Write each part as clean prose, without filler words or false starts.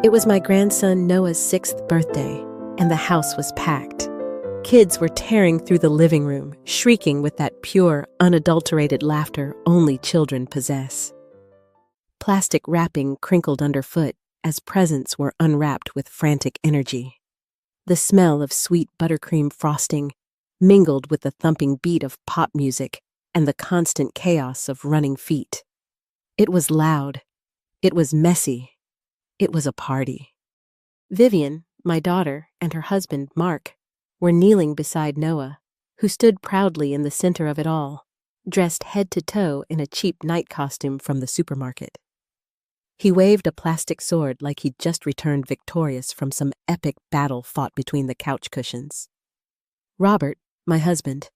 It was my grandson Noah's 6th birthday, and the house was packed. Kids were tearing through the living room, shrieking with that pure, unadulterated laughter only children possess. Plastic wrapping crinkled underfoot as presents were unwrapped with frantic energy. The smell of sweet buttercream frosting mingled with the thumping beat of pop music and the constant chaos of running feet. It was loud. It was messy. It was a party. Vivian, my daughter, and her husband, Mark, were kneeling beside Noah, who stood proudly in the center of it all, dressed head to toe in a cheap night costume from the supermarket. He waved a plastic sword like he'd just returned victorious from some epic battle fought between the couch cushions. Robert, my husband,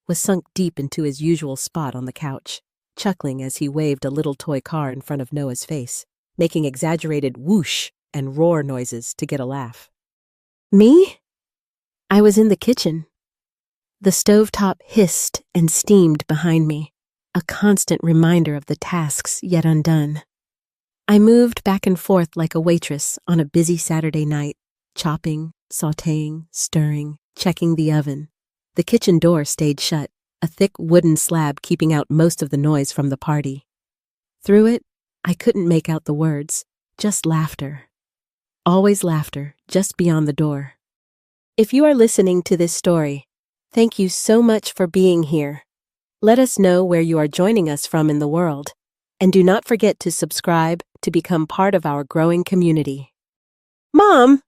was sunk deep into his usual spot on the couch, chuckling as he waved a little toy car in front of Noah's face, making exaggerated whoosh and roar noises to get a laugh. Me? I was in the kitchen. The stovetop hissed and steamed behind me, a constant reminder of the tasks yet undone. I moved back and forth like a waitress on a busy Saturday night, chopping, sautéing, stirring, checking the oven. The kitchen door stayed shut, a thick wooden slab keeping out most of the noise from the party. Through it, I couldn't make out the words, just laughter. Always laughter, just beyond the door. If you are listening to this story, thank you so much for being here. Let us know where you are joining us from in the world, and do not forget to subscribe to become part of our growing community. Mom!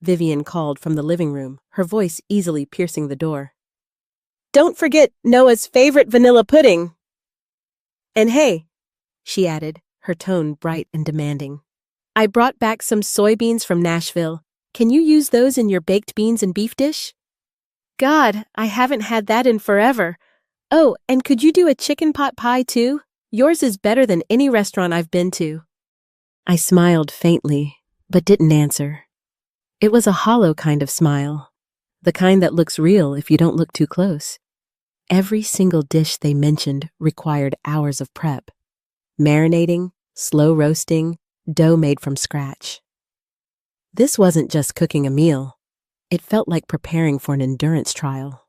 Vivian called from the living room, her voice easily piercing the door. Don't forget Noah's favorite vanilla pudding. And hey, she added, her tone bright and demanding, I brought back some soybeans from Nashville. Can you use those in your baked beans and beef dish? God, I haven't had that in forever. Oh, and could you do a chicken pot pie too? Yours is better than any restaurant I've been to. I smiled faintly, but didn't answer. It was a hollow kind of smile, the kind that looks real if you don't look too close. Every single dish they mentioned required hours of prep. Marinating, slow roasting, dough made from scratch. This wasn't just cooking a meal. It felt like preparing for an endurance trial.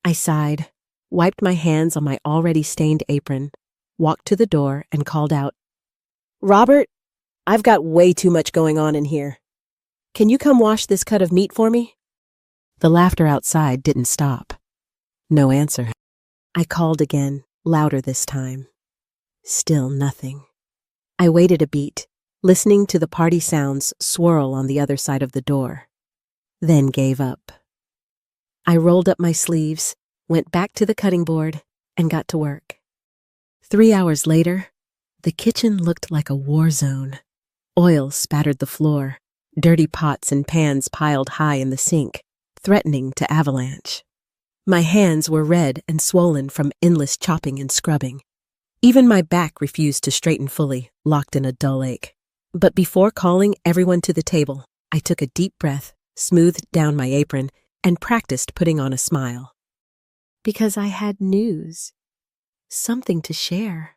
I sighed, wiped my hands on my already stained apron, walked to the door, and called out, Robert, I've got way too much going on in here. Can you come wash this cut of meat for me? The laughter outside didn't stop. No answer. I called again, louder this time. Still nothing. I waited a beat, listening to the party sounds swirl on the other side of the door, then gave up. I rolled up my sleeves, went back to the cutting board, and got to work. 3 hours later, the kitchen looked like a war zone. Oil spattered the floor, dirty pots and pans piled high in the sink, threatening to avalanche. My hands were red and swollen from endless chopping and scrubbing. Even my back refused to straighten fully, locked in a dull ache. But before calling everyone to the table, I took a deep breath, smoothed down my apron, and practiced putting on a smile. Because I had news. Something to share.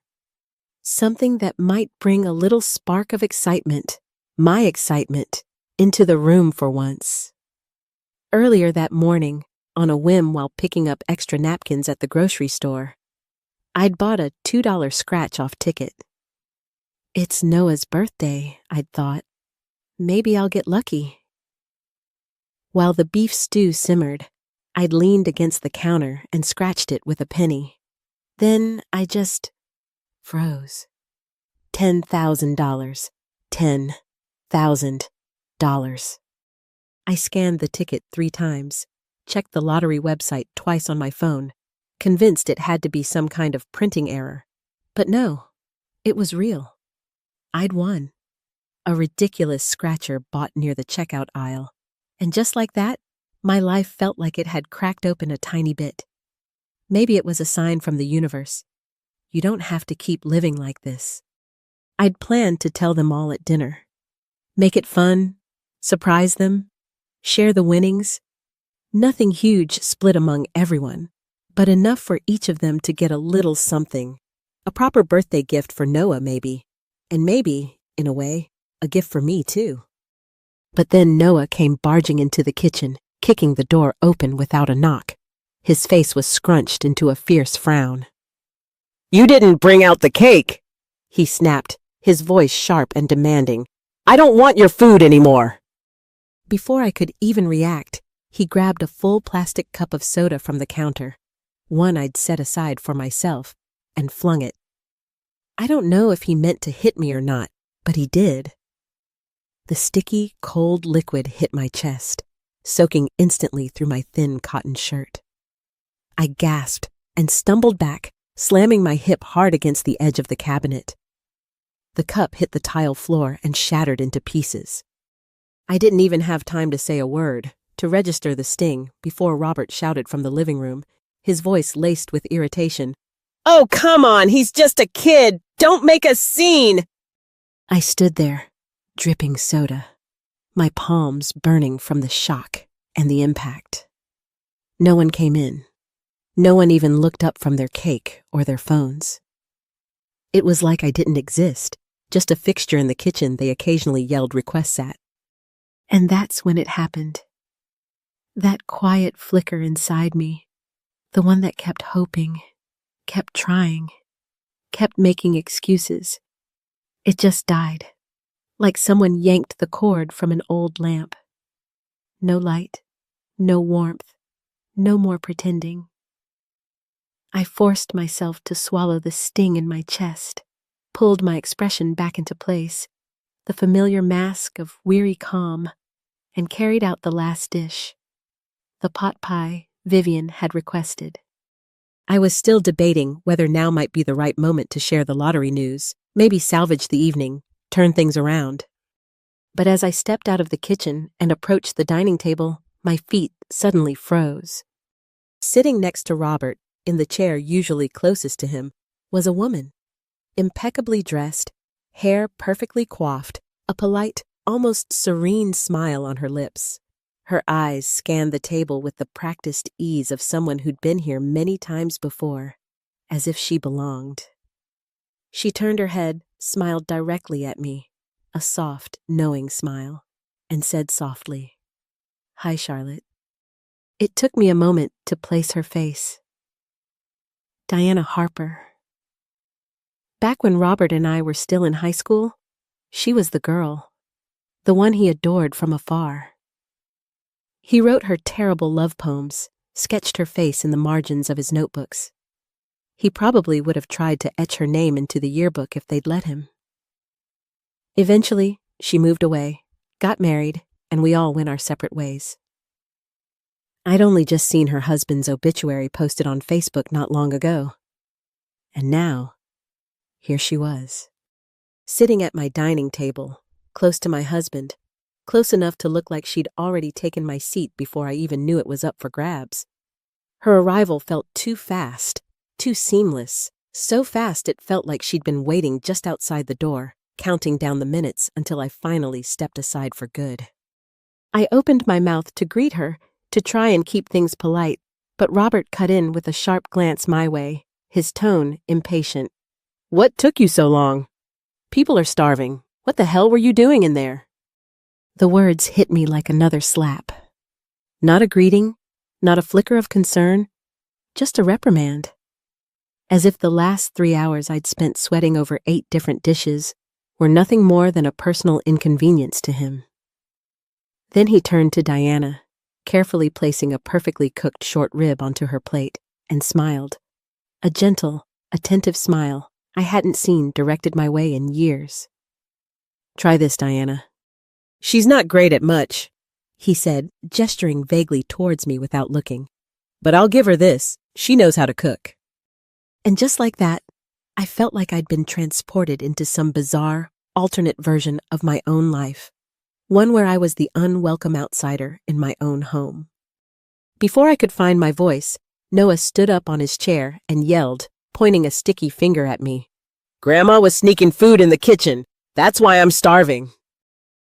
Something that might bring a little spark of excitement, my excitement, into the room for once. Earlier that morning, on a whim while picking up extra napkins at the grocery store, I'd bought a $2 scratch-off ticket. It's Noah's birthday, I'd thought. Maybe I'll get lucky. While the beef stew simmered, I'd leaned against the counter and scratched it with a penny. Then I just froze. $10,000. $10,000. I scanned the ticket 3 times, checked the lottery website twice on my phone, convinced it had to be some kind of printing error. But no, it was real. I'd won. A ridiculous scratcher bought near the checkout aisle, and just like that, my life felt like it had cracked open a tiny bit. Maybe it was a sign from the universe. You don't have to keep living like this. I'd planned to tell them all at dinner. Make it fun, surprise them, share the winnings. Nothing huge split among everyone, but enough for each of them to get a little something. A proper birthday gift for Noah, maybe. And maybe, in a way, a gift for me, too. But then Noah came barging into the kitchen, kicking the door open without a knock. His face was scrunched into a fierce frown. "You didn't bring out the cake," he snapped, his voice sharp and demanding. "I don't want your food anymore." Before I could even react, he grabbed a full plastic cup of soda from the counter, one I'd set aside for myself, and flung it. I don't know if he meant to hit me or not, but he did. The sticky, cold liquid hit my chest, soaking instantly through my thin cotton shirt. I gasped and stumbled back, slamming my hip hard against the edge of the cabinet. The cup hit the tile floor and shattered into pieces. I didn't even have time to say a word, to register the sting, before Robert shouted from the living room, his voice laced with irritation. "Oh, come on, he's just a kid! Don't make a scene!" I stood there, dripping soda, my palms burning from the shock and the impact. No one came in. No one even looked up from their cake or their phones. It was like I didn't exist, just a fixture in the kitchen they occasionally yelled requests at. And that's when it happened. That quiet flicker inside me, the one that kept hoping, kept trying, kept making excuses. It just died, like someone yanked the cord from an old lamp. No light, no warmth, no more pretending. I forced myself to swallow the sting in my chest, pulled my expression back into place, the familiar mask of weary calm, and carried out the last dish, the pot pie Vivian had requested. I was still debating whether now might be the right moment to share the lottery news, maybe salvage the evening, turn things around. But as I stepped out of the kitchen and approached the dining table, my feet suddenly froze. Sitting next to Robert, in the chair usually closest to him, was a woman, impeccably dressed, hair perfectly coiffed, a polite, almost serene smile on her lips. Her eyes scanned the table with the practiced ease of someone who'd been here many times before, as if she belonged. She turned her head, smiled directly at me, a soft, knowing smile, and said softly, "Hi, Charlotte." It took me a moment to place her face. Diana Harper. Back when Robert and I were still in high school, she was the girl, the one he adored from afar. He wrote her terrible love poems, sketched her face in the margins of his notebooks. He probably would have tried to etch her name into the yearbook if they'd let him. Eventually, she moved away, got married, and we all went our separate ways. I'd only just seen her husband's obituary posted on Facebook not long ago. And now, here she was, sitting at my dining table, close to my husband, close enough to look like she'd already taken my seat before I even knew it was up for grabs. Her arrival felt too fast, too seamless, so fast it felt like she'd been waiting just outside the door, counting down the minutes until I finally stepped aside for good. I opened my mouth to greet her, to try and keep things polite, but Robert cut in with a sharp glance my way, his tone impatient. "What took you so long? People are starving. What the hell were you doing in there?" The words hit me like another slap. Not a greeting, not a flicker of concern, just a reprimand. As if the last 3 hours I'd spent sweating over 8 different dishes were nothing more than a personal inconvenience to him. Then he turned to Diana, carefully placing a perfectly cooked short rib onto her plate, and smiled. A gentle, attentive smile I hadn't seen directed my way in years. "Try this, Diana. She's not great at much," he said, gesturing vaguely towards me without looking. "But I'll give her this. She knows how to cook." And just like that, I felt like I'd been transported into some bizarre, alternate version of my own life, one where I was the unwelcome outsider in my own home. Before I could find my voice, Noah stood up on his chair and yelled, pointing a sticky finger at me. "Grandma was sneaking food in the kitchen. That's why I'm starving."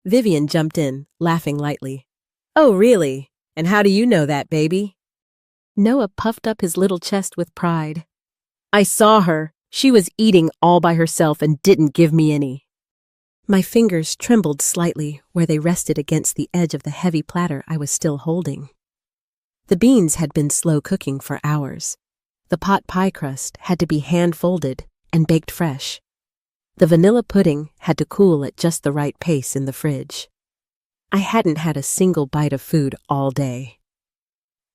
Vivian jumped in, laughing lightly. "Oh, really? And how do you know that, baby?" Noah puffed up his little chest with pride. "I saw her. She was eating all by herself and didn't give me any." My fingers trembled slightly where they rested against the edge of the heavy platter I was still holding. The beans had been slow cooking for hours. The pot pie crust had to be hand-folded and baked fresh. The vanilla pudding had to cool at just the right pace in the fridge. I hadn't had a single bite of food all day.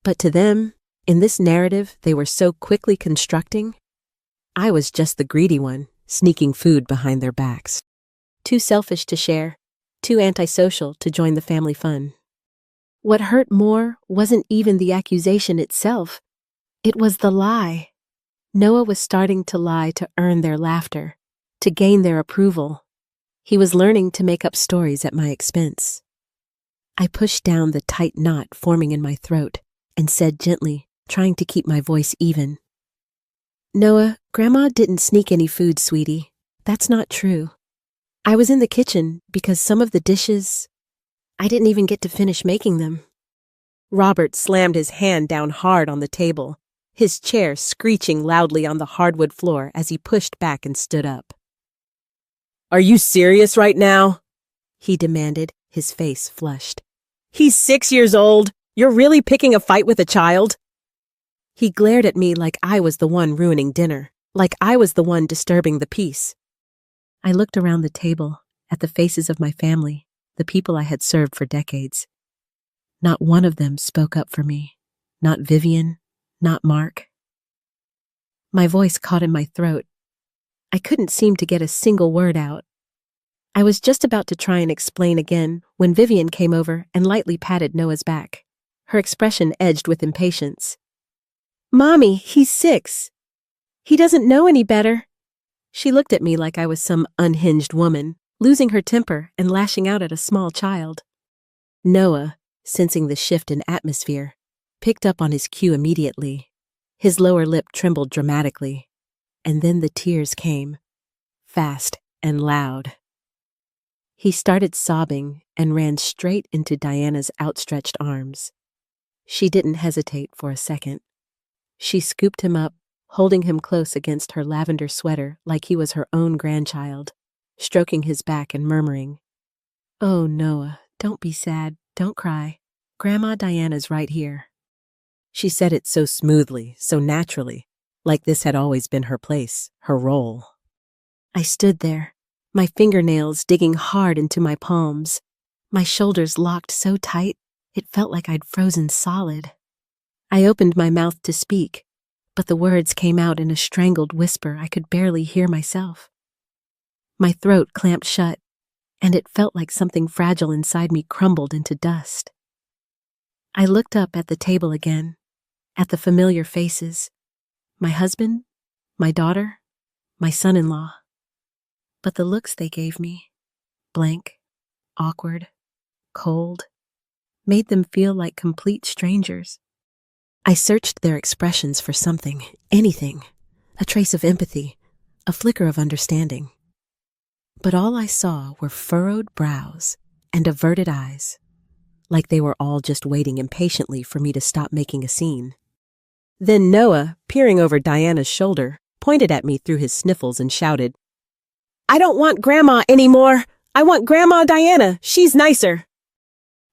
But to them, in this narrative they were so quickly constructing, I was just the greedy one, sneaking food behind their backs. Too selfish to share, too antisocial to join the family fun. What hurt more wasn't even the accusation itself. It was the lie. Noah was starting to lie to earn their laughter, to gain their approval. He was learning to make up stories at my expense. I pushed down the tight knot forming in my throat and said gently, trying to keep my voice even, "Noah, Grandma didn't sneak any food, sweetie. That's not true. I was in the kitchen because some of the dishes, I didn't even get to finish making them." Robert slammed his hand down hard on the table, his chair screeching loudly on the hardwood floor as he pushed back and stood up. "Are you serious right now?" he demanded, his face flushed. "He's 6 years old. You're really picking a fight with a child?" He glared at me like I was the one ruining dinner, like I was the one disturbing the peace. I looked around the table, at the faces of my family, the people I had served for decades. Not one of them spoke up for me. Not Vivian, not Mark. My voice caught in my throat. I couldn't seem to get a single word out. I was just about to try and explain again when Vivian came over and lightly patted Noah's back. Her expression edged with impatience. "Mommy, he's 6. He doesn't know any better." She looked at me like I was some unhinged woman, losing her temper and lashing out at a small child. Noah, sensing the shift in atmosphere, picked up on his cue immediately. His lower lip trembled dramatically, and then the tears came, fast and loud. He started sobbing and ran straight into Diana's outstretched arms. She didn't hesitate for a second. She scooped him up, holding him close against her lavender sweater like he was her own grandchild, stroking his back and murmuring, "Oh, Noah, don't be sad, don't cry. Grandma Diana's right here." She said it so smoothly, so naturally, like this had always been her place, her role. I stood there, my fingernails digging hard into my palms, my shoulders locked so tight it felt like I'd frozen solid. I opened my mouth to speak, but the words came out in a strangled whisper I could barely hear myself. My throat clamped shut, and it felt like something fragile inside me crumbled into dust. I looked up at the table again, at the familiar faces, my husband, my daughter, my son-in-law. But the looks they gave me, blank, awkward, cold, made them feel like complete strangers. I searched their expressions for something, anything, a trace of empathy, a flicker of understanding. But all I saw were furrowed brows and averted eyes, like they were all just waiting impatiently for me to stop making a scene. Then Noah, peering over Diana's shoulder, pointed at me through his sniffles and shouted, "I don't want Grandma anymore! I want Grandma Diana! She's nicer!"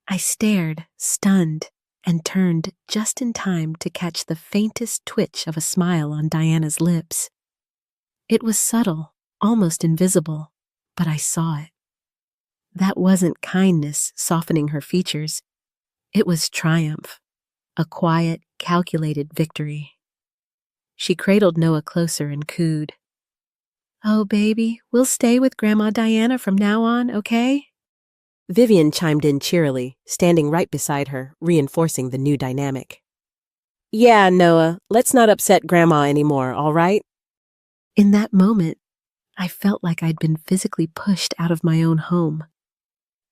I stared, stunned, and turned just in time to catch the faintest twitch of a smile on Diana's lips. It was subtle, almost invisible, but I saw it. That wasn't kindness softening her features. It was triumph, a quiet, calculated victory. She cradled Noah closer and cooed, "Oh, baby, we'll stay with Grandma Diana from now on, okay?" Vivian chimed in cheerily, standing right beside her, reinforcing the new dynamic. "Yeah, Noah, let's not upset Grandma anymore, all right?" In that moment, I felt like I'd been physically pushed out of my own home.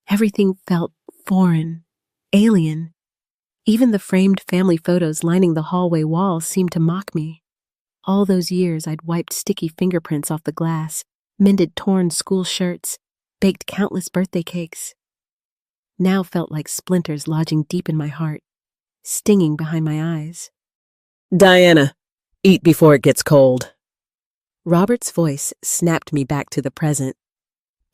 Everything felt foreign, alien. Even the framed family photos lining the hallway walls seemed to mock me. All those years I'd wiped sticky fingerprints off the glass, mended torn school shirts, baked countless birthday cakes. Now felt like splinters lodging deep in my heart, stinging behind my eyes. "Diana, eat before it gets cold." Robert's voice snapped me back to the present.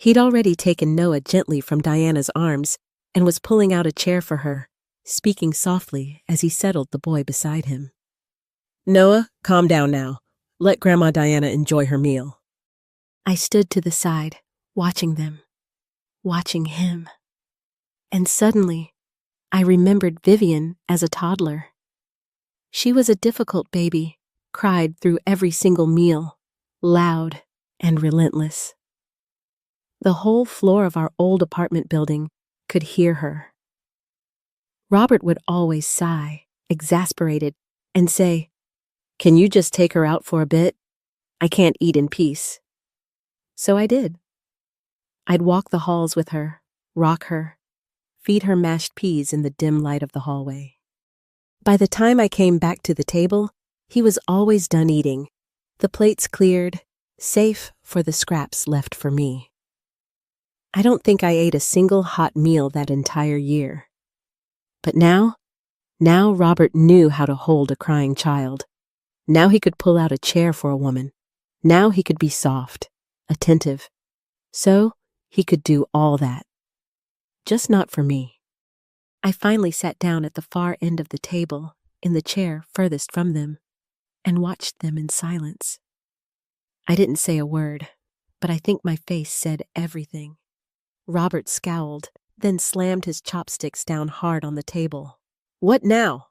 He'd already taken Noah gently from Diana's arms and was pulling out a chair for her, speaking softly as he settled the boy beside him. "Noah, calm down now. Let Grandma Diana enjoy her meal." I stood to the side, watching them, watching him. And suddenly, I remembered Vivian as a toddler. She was a difficult baby, cried through every single meal, loud and relentless. The whole floor of our old apartment building could hear her. Robert would always sigh, exasperated, and say, "Can you just take her out for a bit? I can't eat in peace." So I did. I'd walk the halls with her, rock her, feed her mashed peas in the dim light of the hallway. By the time I came back to the table, he was always done eating, the plates cleared, safe for the scraps left for me. I don't think I ate a single hot meal that entire year. But now Robert knew how to hold a crying child. Now he could pull out a chair for a woman. Now he could be soft, attentive. So he could do all that. Just not for me. I finally sat down at the far end of the table, in the chair furthest from them, and watched them in silence. I didn't say a word, but I think my face said everything. Robert scowled, then slammed his chopsticks down hard on the table. "What now?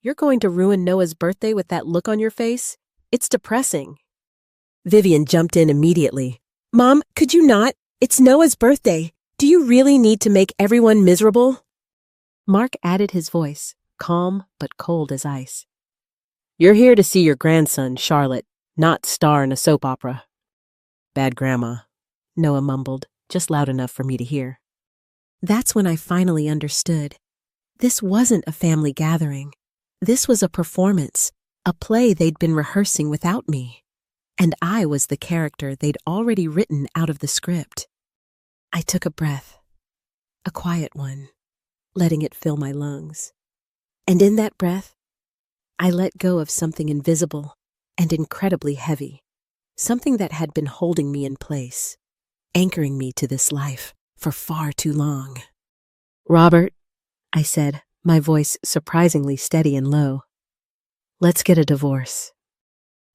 You're going to ruin Noah's birthday with that look on your face? It's depressing." Vivian jumped in immediately. "Mom, could you not? It's Noah's birthday. Do you really need to make everyone miserable?" Mark added his voice, calm but cold as ice. "You're here to see your grandson, Charlotte, not star in a soap opera." "Bad grandma," Noah mumbled, just loud enough for me to hear. That's when I finally understood. This wasn't a family gathering. This was a performance, a play they'd been rehearsing without me. And I was the character they'd already written out of the script. I took a breath, a quiet one, letting it fill my lungs. And in that breath, I let go of something invisible and incredibly heavy, something that had been holding me in place, anchoring me to this life for far too long. "Robert," I said, my voice surprisingly steady and low, "let's get a divorce."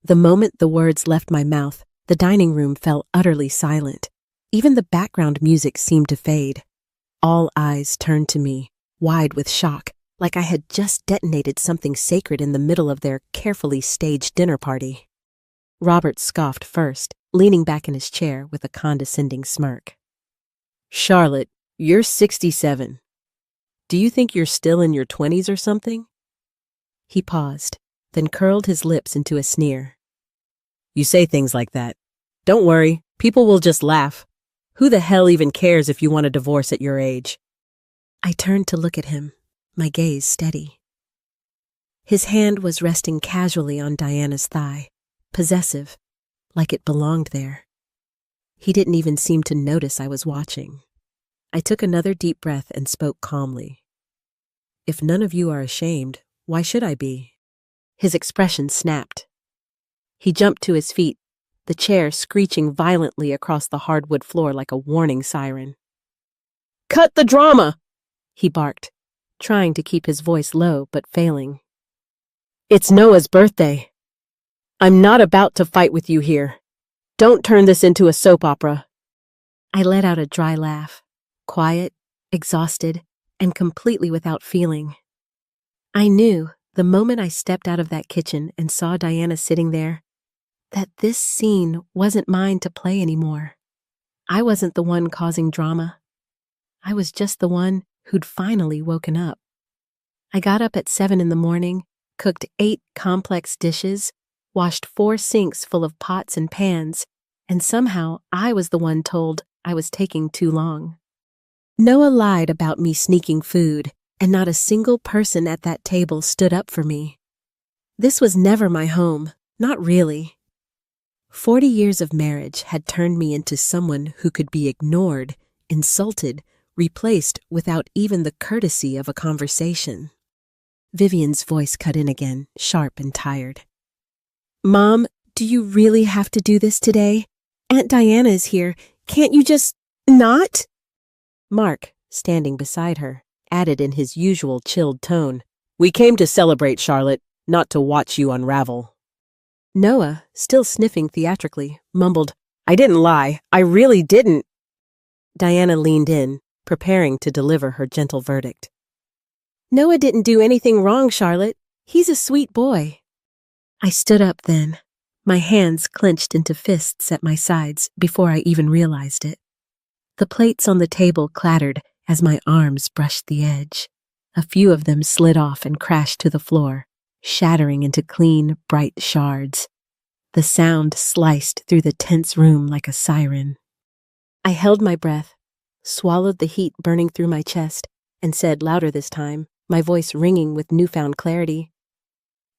The moment the words left my mouth, the dining room fell utterly silent. Even the background music seemed to fade. All eyes turned to me, wide with shock, like I had just detonated something sacred in the middle of their carefully staged dinner party. Robert scoffed first, leaning back in his chair with a condescending smirk. "Charlotte, you're 67. Do you think you're still in your 20s or something?" He paused, then curled his lips into a sneer. "You say things like that. Don't worry, people will just laugh. Who the hell even cares if you want a divorce at your age?" I turned to look at him, my gaze steady. His hand was resting casually on Diana's thigh, possessive, like it belonged there. He didn't even seem to notice I was watching. I took another deep breath and spoke calmly. "If none of you are ashamed, why should I be?" His expression snapped. He jumped to his feet, the chair screeching violently across the hardwood floor like a warning siren. "Cut the drama!" he barked, trying to keep his voice low but failing. "It's Noah's birthday. I'm not about to fight with you here. Don't turn this into a soap opera." I let out a dry laugh, quiet, exhausted, and completely without feeling. I knew, the moment I stepped out of that kitchen and saw Diana sitting there, that this scene wasn't mine to play anymore. I wasn't the one causing drama. I was just the one who'd finally woken up. I got up at 7 in the morning, cooked 8 complex dishes, washed 4 sinks full of pots and pans, and somehow I was the one told I was taking too long. Noah lied about me sneaking food, and not a single person at that table stood up for me. This was never my home, not really. 40 years of marriage had turned me into someone who could be ignored, insulted, replaced without even the courtesy of a conversation. Vivian's voice cut in again, sharp and tired. "Mom, do you really have to do this today? Aunt Diana is here. Can't you just not? Mark, standing beside her, added in his usual chilled tone. We came to celebrate, Charlotte, not to watch you unravel. Noah, still sniffing theatrically, mumbled, I didn't lie. I really didn't. Diana leaned in, preparing to deliver her gentle verdict. Noah didn't do anything wrong, Charlotte. He's a sweet boy. I stood up then, my hands clenched into fists at my sides before I even realized it. The plates on the table clattered as my arms brushed the edge. A few of them slid off and crashed to the floor, shattering into clean, bright shards. The sound sliced through the tense room like a siren. I held my breath, swallowed the heat burning through my chest, and said louder this time, my voice ringing with newfound clarity.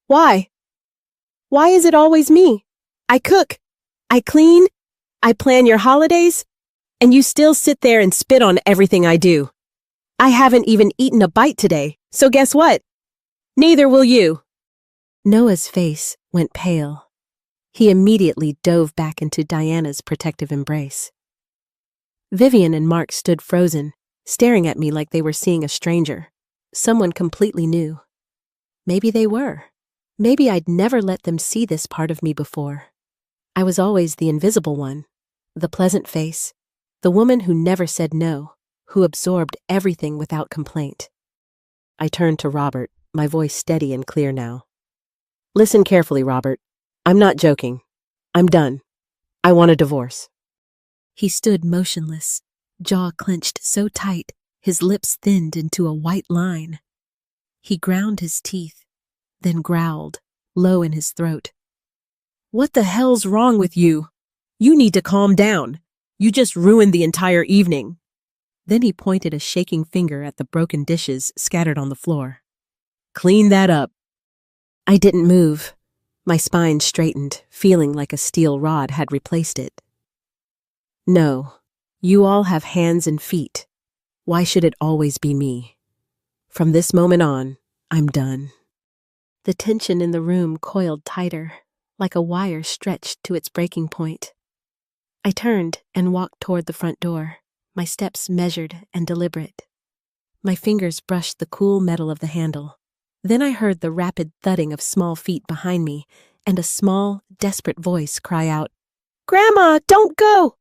Why? Why is it always me? I cook, I clean, I plan your holidays, and you still sit there and spit on everything I do. I haven't even eaten a bite today, so guess what? Neither will you. Noah's face went pale. He immediately dove back into Diana's protective embrace. Vivian and Mark stood frozen, staring at me like they were seeing a stranger, someone completely new. Maybe they were. Maybe I'd never let them see this part of me before. I was always the invisible one, the pleasant face, the woman who never said no, who absorbed everything without complaint. I turned to Robert, my voice steady and clear now. Listen carefully, Robert. I'm not joking. I'm done. I want a divorce. He stood motionless, jaw clenched so tight, his lips thinned into a white line. He ground his teeth, then growled, low in his throat. What the hell's wrong with you? You need to calm down. You just ruined the entire evening. Then he pointed a shaking finger at the broken dishes scattered on the floor. Clean that up. I didn't move. My spine straightened, feeling like a steel rod had replaced it. No, you all have hands and feet. Why should it always be me? From this moment on, I'm done. The tension in the room coiled tighter, like a wire stretched to its breaking point. I turned and walked toward the front door, my steps measured and deliberate. My fingers brushed the cool metal of the handle. Then I heard the rapid thudding of small feet behind me and a small, desperate voice cry out, Grandma, don't go!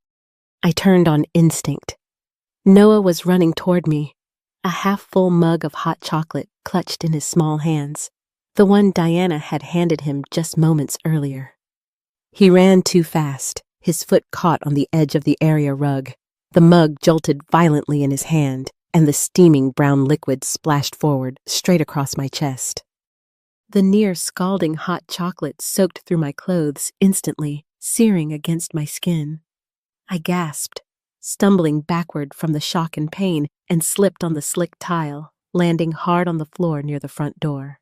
I turned on instinct. Noah was running toward me, a half-full mug of hot chocolate clutched in his small hands, the one Diana had handed him just moments earlier. He ran too fast, his foot caught on the edge of the area rug. The mug jolted violently in his hand, and the steaming brown liquid splashed forward, straight across my chest. The near scalding hot chocolate soaked through my clothes instantly, searing against my skin. I gasped, stumbling backward from the shock and pain, and slipped on the slick tile, landing hard on the floor near the front door.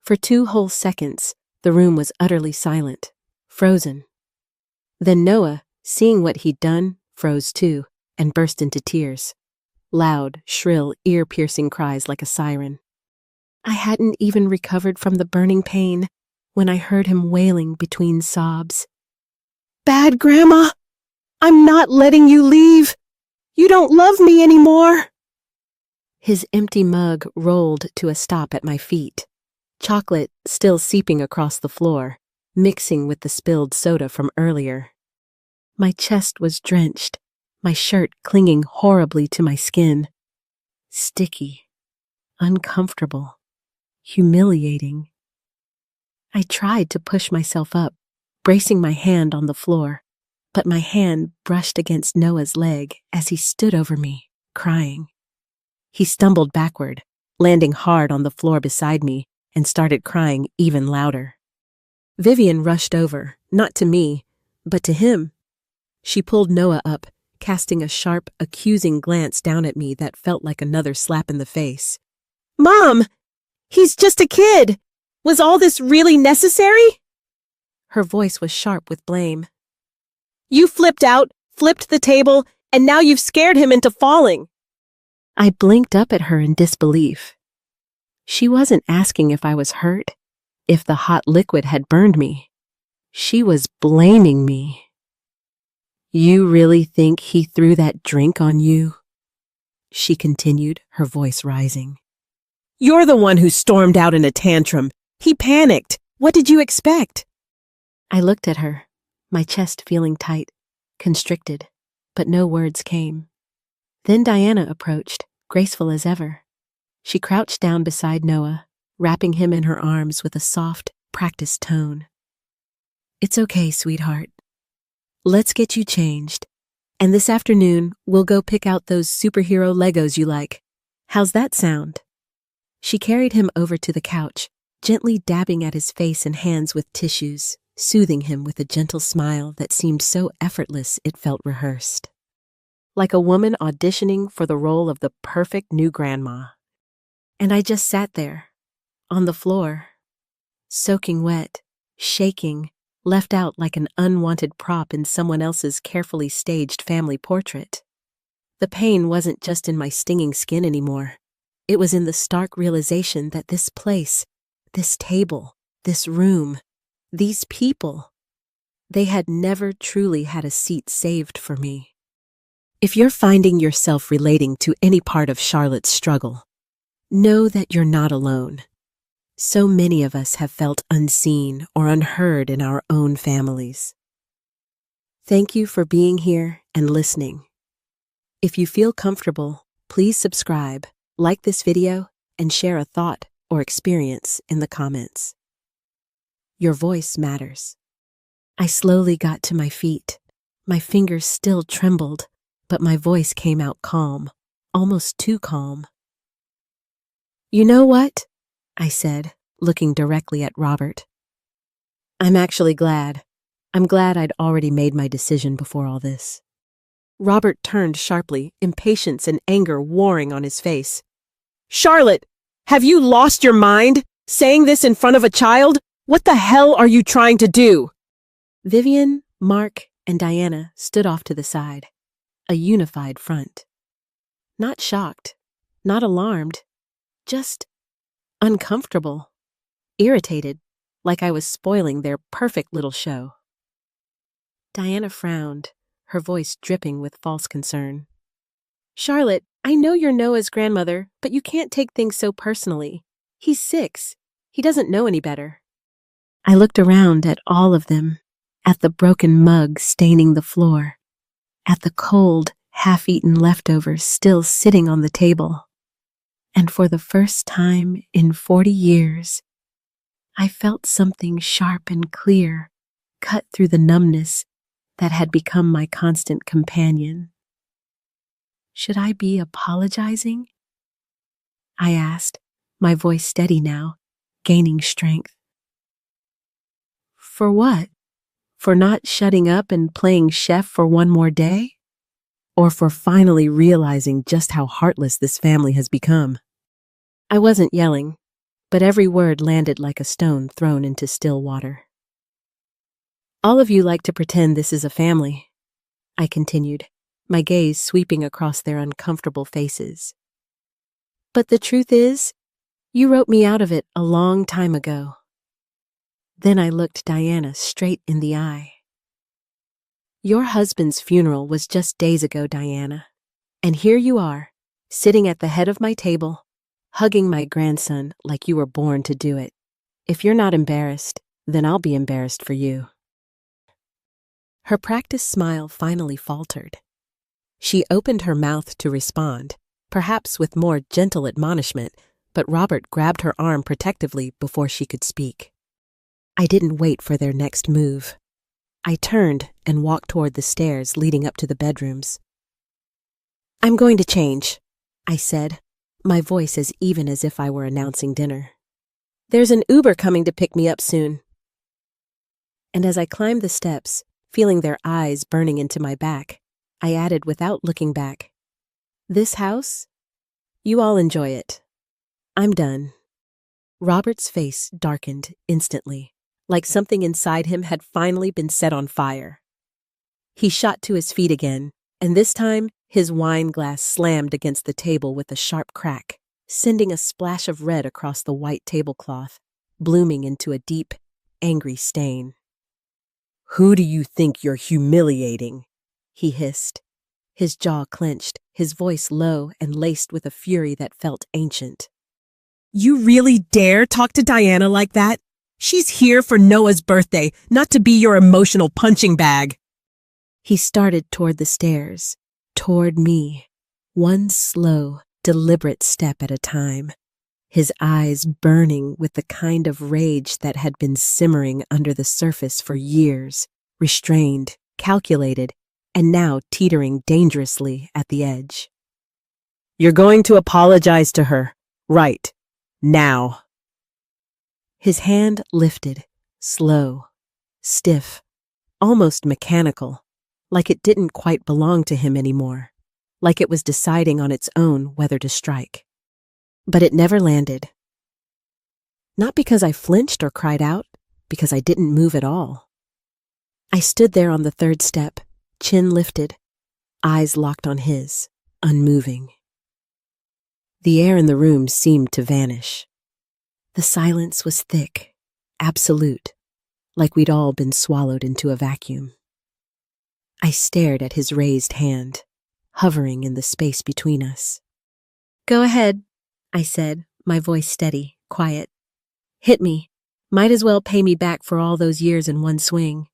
For 2 whole seconds, the room was utterly silent, frozen. Then Noah, seeing what he'd done, froze too, and burst into tears. Loud, shrill, ear-piercing cries like a siren. I hadn't even recovered from the burning pain when I heard him wailing between sobs. Bad Grandma! I'm not letting you leave! You don't love me anymore! His empty mug rolled to a stop at my feet, chocolate still seeping across the floor, mixing with the spilled soda from earlier. My chest was drenched, my shirt clinging horribly to my skin. Sticky, uncomfortable, humiliating. I tried to push myself up, bracing my hand on the floor, but my hand brushed against Noah's leg as he stood over me, crying. He stumbled backward, landing hard on the floor beside me, and started crying even louder. Vivian rushed over, not to me, but to him. She pulled Noah up, casting a sharp, accusing glance down at me that felt like another slap in the face. Mom! He's just a kid! Was all this really necessary? Her voice was sharp with blame. You flipped out, flipped the table, and now you've scared him into falling. I blinked up at her in disbelief. She wasn't asking if I was hurt, if the hot liquid had burned me. She was blaming me. You really think he threw that drink on you? She continued, her voice rising. You're the one who stormed out in a tantrum. He panicked. What did you expect? I looked at her, my chest feeling tight, constricted, but no words came. Then Diana approached, graceful as ever. She crouched down beside Noah, wrapping him in her arms with a soft, practiced tone. It's okay, sweetheart. Let's get you changed. And this afternoon, we'll go pick out those superhero Legos you like. How's that sound? She carried him over to the couch, gently dabbing at his face and hands with tissues, soothing him with a gentle smile that seemed so effortless it felt rehearsed. Like a woman auditioning for the role of the perfect new grandma. And I just sat there, on the floor, soaking wet, shaking, left out like an unwanted prop in someone else's carefully staged family portrait. The pain wasn't just in my stinging skin anymore. It was in the stark realization that this place, this table, this room, these people, they had never truly had a seat saved for me. If you're finding yourself relating to any part of Charlotte's struggle, know that you're not alone. So many of us have felt unseen or unheard in our own families. Thank you for being here and listening. If you feel comfortable, please subscribe, like this video, and share a thought or experience in the comments. Your voice matters. I slowly got to my feet. My fingers still trembled, but my voice came out calm, almost too calm. You know what? I said, looking directly at Robert. I'm actually glad. I'm glad I'd already made my decision before all this. Robert turned sharply, impatience and anger warring on his face. Charlotte, have you lost your mind? Saying this in front of a child? What the hell are you trying to do? Vivian, Mark, and Diana stood off to the side, a unified front. Not shocked, not alarmed, just uncomfortable, irritated, like I was spoiling their perfect little show. Diana frowned, her voice dripping with false concern. Charlotte, I know you're Noah's grandmother, but you can't take things so personally. He's 6. He doesn't know any better. I looked around at all of them, at the broken mug staining the floor, at the cold, half-eaten leftovers still sitting on the table. And for the first time in 40 years, I felt something sharp and clear cut through the numbness that had become my constant companion. Should I be apologizing? I asked, my voice steady now, gaining strength. For what? For not shutting up and playing chef for one more day? Or for finally realizing just how heartless this family has become? I wasn't yelling, but every word landed like a stone thrown into still water. All of you like to pretend this is a family, I continued, my gaze sweeping across their uncomfortable faces. But the truth is, you wrote me out of it a long time ago. Then I looked Diana straight in the eye. Your husband's funeral was just days ago, Diana, and here you are, sitting at the head of my table, hugging my grandson like you were born to do it. If you're not embarrassed, then I'll be embarrassed for you. Her practiced smile finally faltered. She opened her mouth to respond, perhaps with more gentle admonishment, but Robert grabbed her arm protectively before she could speak. I didn't wait for their next move. I turned and walked toward the stairs leading up to the bedrooms. I'm going to change, I said, my voice as even as if I were announcing dinner. There's an Uber coming to pick me up soon. And as I climbed the steps, feeling their eyes burning into my back, I added without looking back, this house? You all enjoy it. I'm done. Robert's face darkened instantly, like something inside him had finally been set on fire. He shot to his feet again, and this time his wine glass slammed against the table with a sharp crack, sending a splash of red across the white tablecloth, blooming into a deep, angry stain. Who do you think you're humiliating? he hissed. His jaw clenched, his voice low and laced with a fury that felt ancient. You really dare talk to Diana like that? She's here for Noah's birthday, not to be your emotional punching bag. He started toward the stairs, toward me, one slow, deliberate step at a time, his eyes burning with the kind of rage that had been simmering under the surface for years, restrained, calculated, and now teetering dangerously at the edge. You're going to apologize to her, right, now. His hand lifted, slow, stiff, almost mechanical, like it didn't quite belong to him anymore, like it was deciding on its own whether to strike. But it never landed. Not because I flinched or cried out, because I didn't move at all. I stood there on the third step, chin lifted, eyes locked on his, unmoving. The air in the room seemed to vanish. The silence was thick, absolute, like we'd all been swallowed into a vacuum. I stared at his raised hand, hovering in the space between us. Go ahead, I said, my voice steady, quiet. Hit me. Might as well pay me back for all those years in one swing.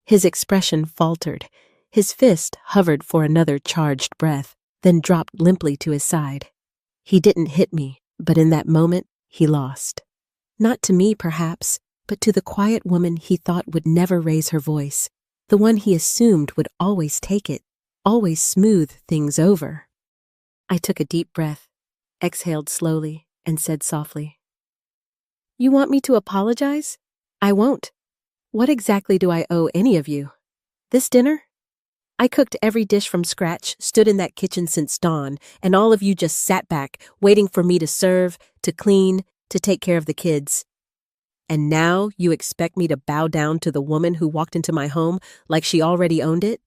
His expression faltered. His fist hovered for another charged breath, then dropped limply to his side. He didn't hit me, but in that moment, he lost. Not to me, perhaps, but to the quiet woman he thought would never raise her voice, the one he assumed would always take it, always smooth things over. I took a deep breath, exhaled slowly, and said softly, You want me to apologize? I won't. What exactly do I owe any of you? This dinner? I cooked every dish from scratch, stood in that kitchen since dawn, and all of you just sat back, waiting for me to serve, to clean, to take care of the kids. And now you expect me to bow down to the woman who walked into my home like she already owned it?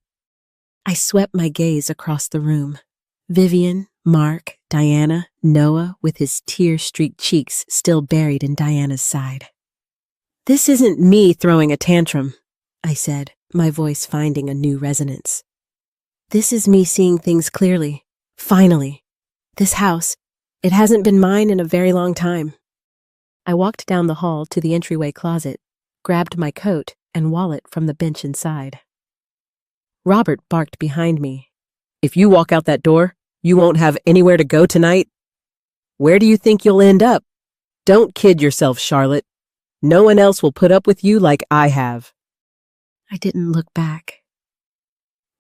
I swept my gaze across the room. Vivian, Mark, Diana, Noah with his tear-streaked cheeks still buried in Diana's side. This isn't me throwing a tantrum, I said, my voice finding a new resonance. This is me seeing things clearly. Finally. This house, it hasn't been mine in a very long time. I walked down the hall to the entryway closet, grabbed my coat and wallet from the bench inside. Robert barked behind me. If you walk out that door, you won't have anywhere to go tonight. Where do you think you'll end up? Don't kid yourself, Charlotte. No one else will put up with you like I have. I didn't look back.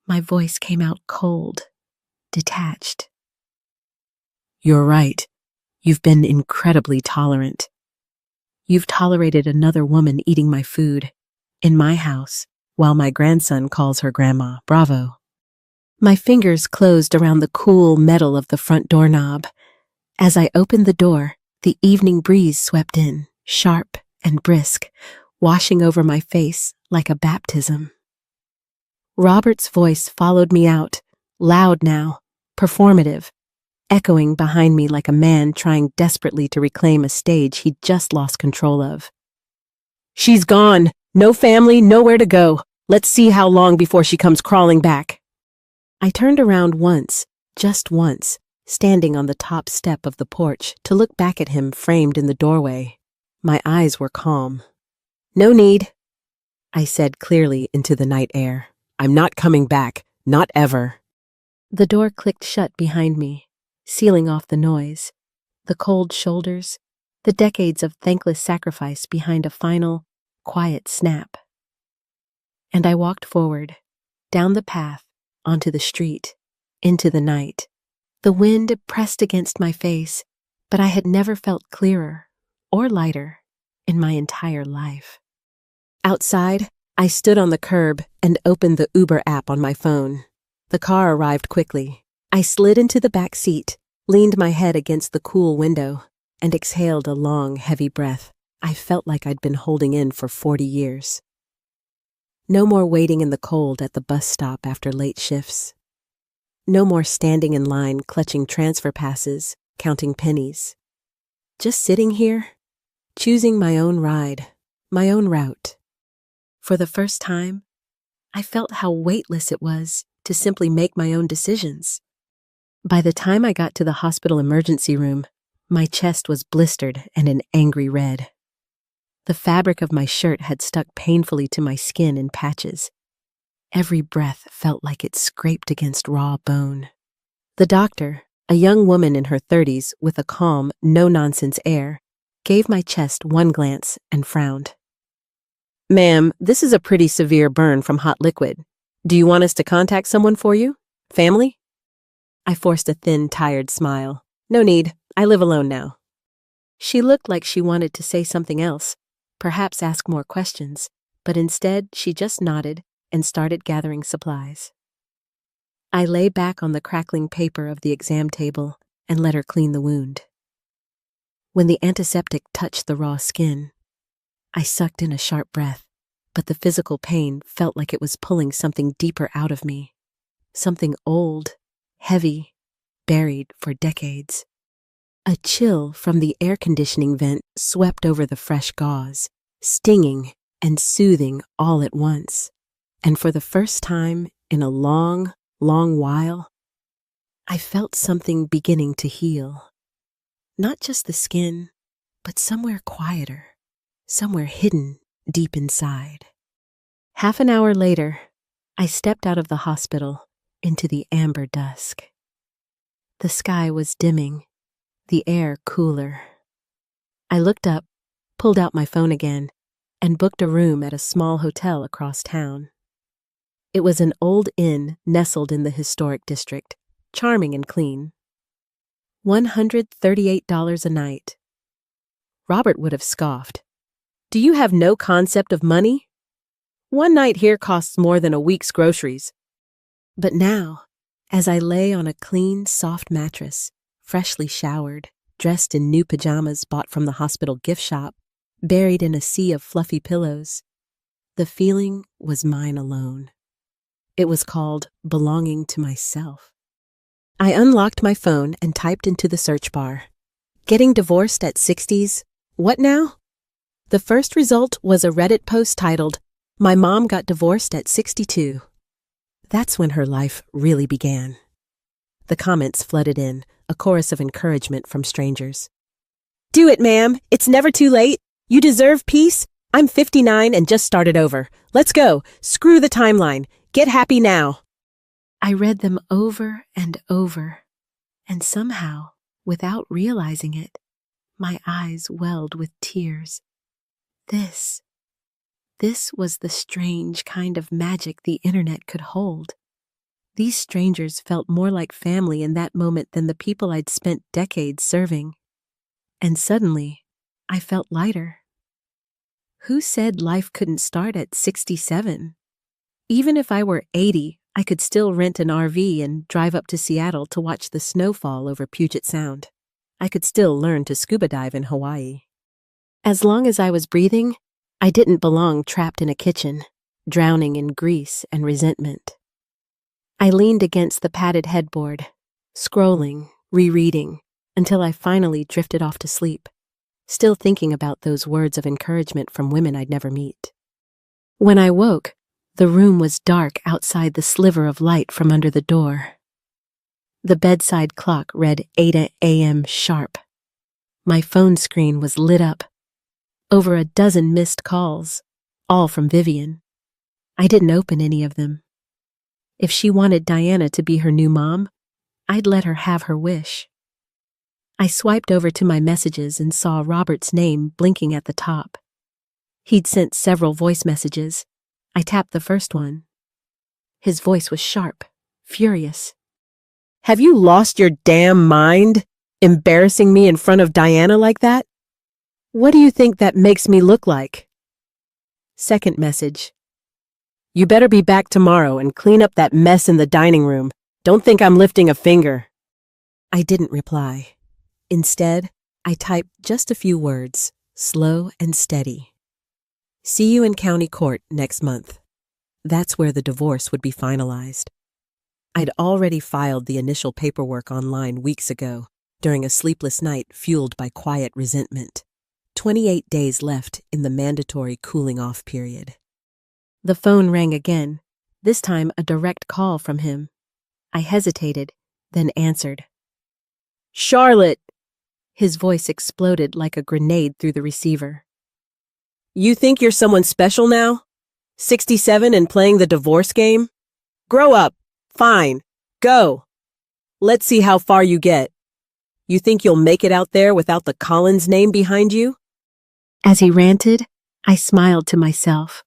My voice came out cold, detached. You're right. You've been incredibly tolerant. You've tolerated another woman eating my food, in my house, while my grandson calls her grandma. Bravo. My fingers closed around the cool metal of the front doorknob. As I opened the door, the evening breeze swept in, sharp and brisk, washing over my face like a baptism. Robert's voice followed me out, loud now, performative, echoing behind me like a man trying desperately to reclaim a stage he'd just lost control of. She's gone. No family, nowhere to go. Let's see how long before she comes crawling back. I turned around once, just once, standing on the top step of the porch to look back at him framed in the doorway. My eyes were calm. No need, I said clearly into the night air. I'm not coming back, not ever. The door clicked shut behind me, sealing off the noise, the cold shoulders, the decades of thankless sacrifice behind a final, quiet snap. And I walked forward, down the path, onto the street, into the night. The wind pressed against my face, but I had never felt clearer or lighter in my entire life. Outside, I stood on the curb and opened the Uber app on my phone. The car arrived quickly. I slid into the back seat, leaned my head against the cool window, and exhaled a long, heavy breath I felt like I'd been holding in for 40 years. No more waiting in the cold at the bus stop after late shifts. No more standing in line clutching transfer passes, counting pennies. Just sitting here, choosing my own ride, my own route. For the first time, I felt how weightless it was to simply make my own decisions. By the time I got to the hospital emergency room, my chest was blistered and an angry red. The fabric of my shirt had stuck painfully to my skin in patches. Every breath felt like it scraped against raw bone. The doctor, a young woman in her 30s with a calm, no-nonsense air, gave my chest one glance and frowned. Ma'am, this is a pretty severe burn from hot liquid. Do you want us to contact someone for you? Family? I forced a thin, tired smile. No need. I live alone now. She looked like she wanted to say something else, perhaps ask more questions, but instead she just nodded and started gathering supplies. I lay back on the crackling paper of the exam table and let her clean the wound. When the antiseptic touched the raw skin, I sucked in a sharp breath, but the physical pain felt like it was pulling something deeper out of me. Something old, heavy, buried for decades. A chill from the air conditioning vent swept over the fresh gauze, stinging and soothing all at once. And for the first time in a long, long while, I felt something beginning to heal. Not just the skin, but somewhere quieter, somewhere hidden deep inside. Half an hour later, I stepped out of the hospital into the amber dusk. The sky was dimming, the air cooler. I looked up, pulled out my phone again, and booked a room at a small hotel across town. It was an old inn nestled in the historic district, charming and clean. $138 a night. Robert would have scoffed. Do you have no concept of money? One night here costs more than a week's groceries. But now, as I lay on a clean, soft mattress, freshly showered, dressed in new pajamas bought from the hospital gift shop, buried in a sea of fluffy pillows, the feeling was mine alone. It was called belonging to myself. I unlocked my phone and typed into the search bar, "Getting divorced at 60s? What now?" The first result was a Reddit post titled, "My mom got divorced at 62. That's when her life really began. The comments flooded in, a chorus of encouragement from strangers. "Do it, ma'am. It's never too late. You deserve peace. I'm 59 and just started over. Let's go. Screw the timeline. Get happy now." I read them over and over, and somehow, without realizing it, my eyes welled with tears. This was the strange kind of magic the internet could hold. These strangers felt more like family in that moment than the people I'd spent decades serving. And suddenly, I felt lighter. Who said life couldn't start at 67? Even if I were 80, I could still rent an RV and drive up to Seattle to watch the snow fall over Puget Sound. I could still learn to scuba dive in Hawaii. As long as I was breathing, I didn't belong trapped in a kitchen, drowning in grease and resentment. I leaned against the padded headboard, scrolling, rereading, until I finally drifted off to sleep, still thinking about those words of encouragement from women I'd never meet. When I woke, the room was dark outside the sliver of light from under the door. The bedside clock read 8 a.m. sharp. My phone screen was lit up. Over a dozen missed calls, all from Vivian. I didn't open any of them. If she wanted Diana to be her new mom, I'd let her have her wish. I swiped over to my messages and saw Robert's name blinking at the top. He'd sent several voice messages. I tapped the first one. His voice was sharp, furious. "Have you lost your damn mind? Embarrassing me in front of Diana like that? What do you think that makes me look like?" Second message. "You better be back tomorrow and clean up that mess in the dining room. Don't think I'm lifting a finger." I didn't reply. Instead, I typed just a few words, slow and steady. "See you in county court next month." That's where the divorce would be finalized. I'd already filed the initial paperwork online weeks ago, during a sleepless night fueled by quiet resentment. 28 days left in the mandatory cooling-off period. The phone rang again, this time a direct call from him. I hesitated, then answered. Charlotte! His voice exploded like a grenade through the receiver. You think you're someone special now? 67 and playing the divorce game? Grow up. Fine. Go. Let's see how far you get. You think you'll make it out there without the Collins name behind you? As he ranted, I smiled to myself,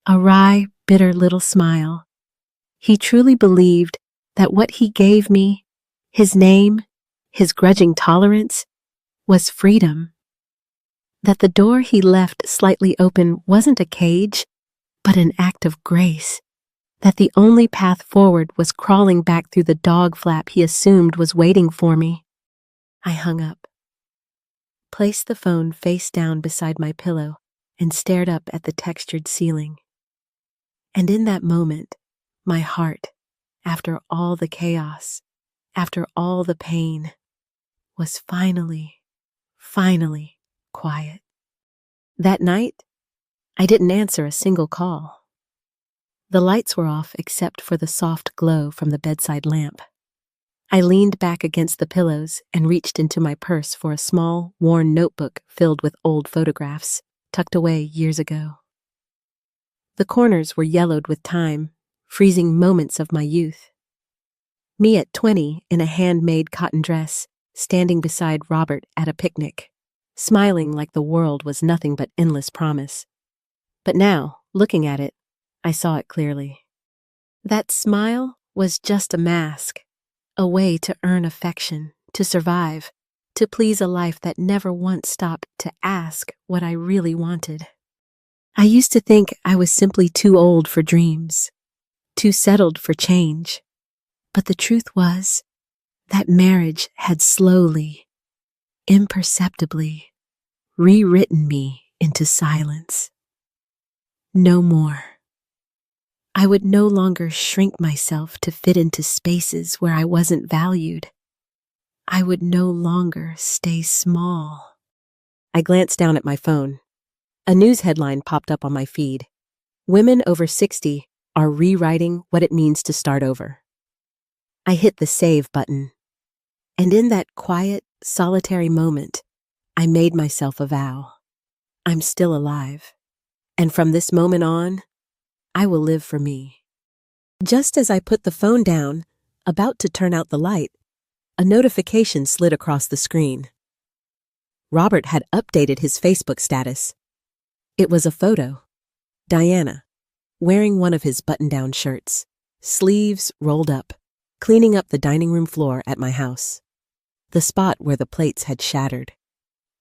a wry, bitter little smile. He truly believed that what he gave me, his name, his grudging tolerance, was freedom. That the door he left slightly open wasn't a cage, but an act of grace. That the only path forward was crawling back through the dog flap he assumed was waiting for me. I hung up, placed the phone face down beside my pillow, and stared up at the textured ceiling. And in that moment, my heart, after all the chaos, after all the pain, was finally quiet. That night, I didn't answer a single call. The lights were off except for the soft glow from the bedside lamp. I leaned back against the pillows and reached into my purse for a small, worn notebook filled with old photographs, tucked away years ago. The corners were yellowed with time, freezing moments of my youth. Me at 20 in a handmade cotton dress, standing beside Robert at a picnic, smiling like the world was nothing but endless promise. But now, looking at it, I saw it clearly. That smile was just a mask, a way to earn affection, to survive, to please a life that never once stopped to ask what I really wanted. I used to think I was simply too old for dreams, too settled for change. But the truth was that marriage had slowly, imperceptibly, rewritten me into silence. No more. I would no longer shrink myself to fit into spaces where I wasn't valued. I would no longer stay small. I glanced down at my phone. A news headline popped up on my feed. Women over 60 are rewriting what it means to start over. I hit the save button. And in that quiet, solitary moment, I made myself a vow. I'm still alive. And from this moment on, I will live for me. Just as I put the phone down, about to turn out the light, a notification slid across the screen. Robert had updated his Facebook status. It was a photo. Diana, wearing one of his button-down shirts, sleeves rolled up, cleaning up the dining room floor at my house, the spot where the plates had shattered.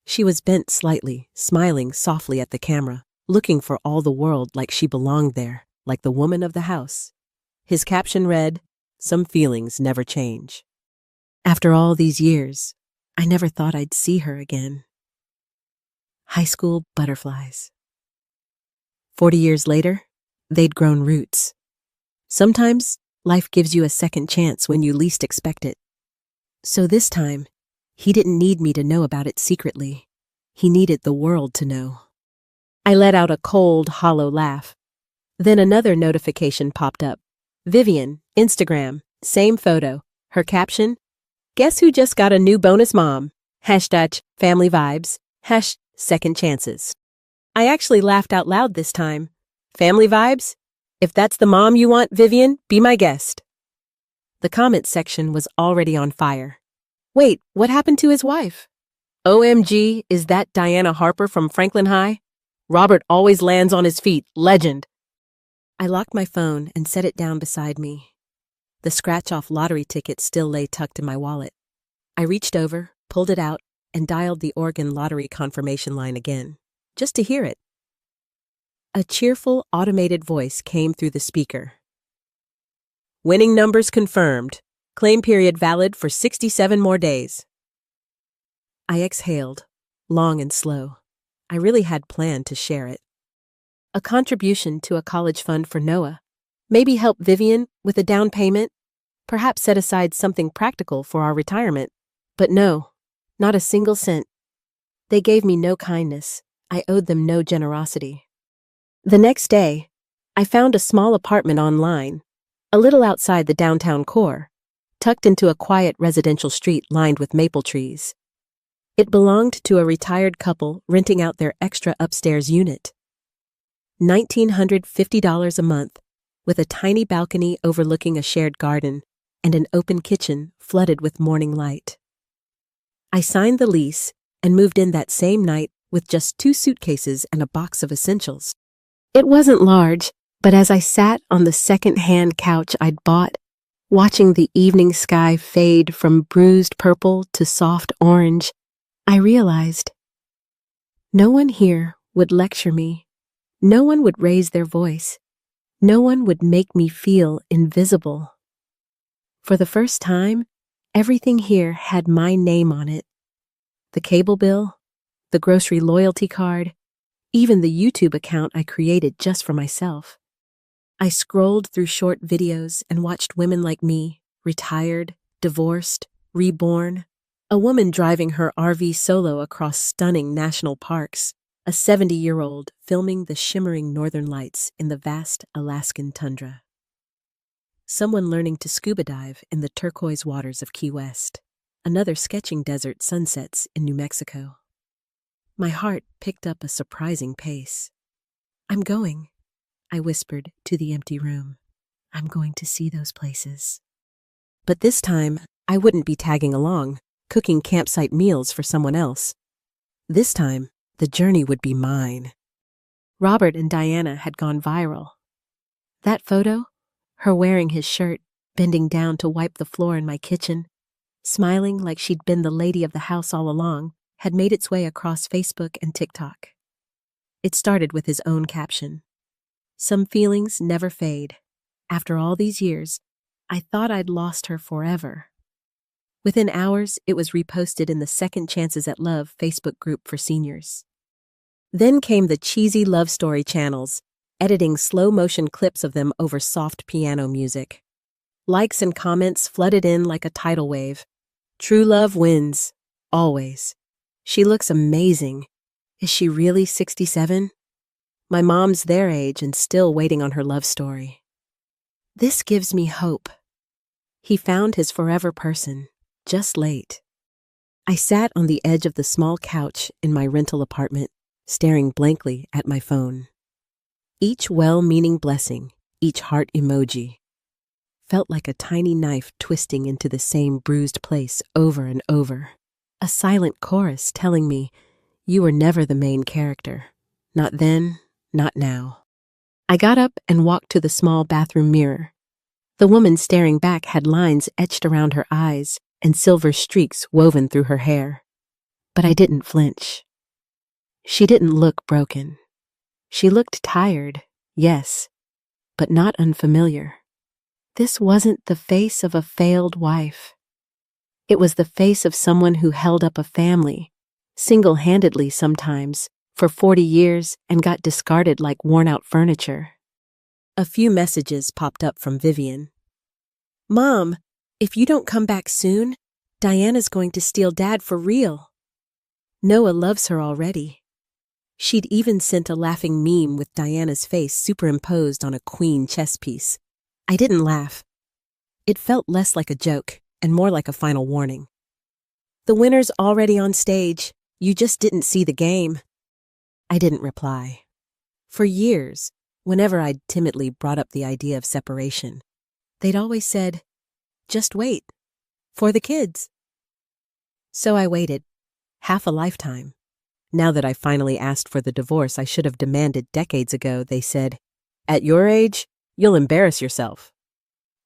She was bent slightly, smiling softly at the camera, looking for all the world like she belonged there, like the woman of the house. His caption read, "Some feelings never change." After all these years, I never thought I'd see her again. High school butterflies. 40 years later, they'd grown roots. Sometimes, life gives you a second chance when you least expect it. So this time, he didn't need me to know about it secretly. He needed the world to know. I let out a cold, hollow laugh. Then another notification popped up. Vivian, Instagram, same photo. Her caption, "Guess who just got a new bonus mom? Hashtag family vibes. Second chances." I actually laughed out loud this time. Family vibes? If that's the mom you want, Vivian, be my guest. The comment section was already on fire. Wait, what happened to his wife? OMG, is that Diana Harper from Franklin High? Robert always lands on his feet, legend. I locked my phone and set it down beside me. The scratch-off lottery ticket still lay tucked in my wallet. I reached over, pulled it out, and dialed the Oregon lottery confirmation line again, just to hear it. A cheerful, automated voice came through the speaker. Winning numbers confirmed. Claim period valid for 67 more days. I exhaled, long and slow. I really had planned to share it. A contribution to a college fund for Noah. Maybe help Vivian with a down payment. Perhaps set aside something practical for our retirement. But no, not a single cent. They gave me no kindness. I owed them no generosity. The next day, I found a small apartment online, a little outside the downtown core, tucked into a quiet residential street lined with maple trees. It belonged to a retired couple renting out their extra upstairs unit. $1,950 a month, with a tiny balcony overlooking a shared garden and an open kitchen flooded with morning light. I signed the lease and moved in that same night with just 2 suitcases and a box of essentials. It wasn't large, but as I sat on the second-hand couch I'd bought, watching the evening sky fade from bruised purple to soft orange, I realized no one here would lecture me. No one would raise their voice. No one would make me feel invisible. For the first time, everything here had my name on it. The cable bill, the grocery loyalty card, even the YouTube account I created just for myself. I scrolled through short videos and watched women like me, retired, divorced, reborn, a woman driving her RV solo across stunning national parks, a 70-year-old filming the shimmering northern lights in the vast Alaskan tundra. Someone learning to scuba dive in the turquoise waters of Key West, another sketching desert sunsets in New Mexico. My heart picked up a surprising pace. "I'm going," I whispered to the empty room. "I'm going to see those places." But this time, I wouldn't be tagging along, cooking campsite meals for someone else. This time, the journey would be mine. Robert and Diana had gone viral. That photo, her wearing his shirt, bending down to wipe the floor in my kitchen, smiling like she'd been the lady of the house all along, had made its way across Facebook and TikTok. It started with his own caption. "Some feelings never fade. After all these years, I thought I'd lost her forever." Within hours, it was reposted in the Second Chances at Love Facebook group for seniors. Then came the cheesy love story channels, editing slow-motion clips of them over soft piano music. Likes and comments flooded in like a tidal wave. "True love wins. Always. She looks amazing. Is she really 67? My mom's their age and still waiting on her love story. This gives me hope." He found his forever person, just late. I sat on the edge of the small couch in my rental apartment, staring blankly at my phone. Each well-meaning blessing, each heart emoji, felt like a tiny knife twisting into the same bruised place over and over. A silent chorus telling me, "You were never the main character. Not then, not now." I got up and walked to the small bathroom mirror. The woman staring back had lines etched around her eyes and silver streaks woven through her hair. But I didn't flinch. She didn't look broken. She looked tired, yes, but not unfamiliar. This wasn't the face of a failed wife. It was the face of someone who held up a family, single-handedly sometimes, for 40 years and got discarded like worn-out furniture. A few messages popped up from Vivian. "Mom, if you don't come back soon, Diana's going to steal Dad for real. Noah loves her already." She'd even sent a laughing meme with Diana's face superimposed on a queen chess piece. I didn't laugh. It felt less like a joke and more like a final warning. "The winner's already on stage. You just didn't see the game." I didn't reply. For years, whenever I'd timidly brought up the idea of separation, they'd always said, "Just wait. For the kids." So I waited, half a lifetime. Now that I finally asked for the divorce I should have demanded decades ago, they said, "At your age, you'll embarrass yourself."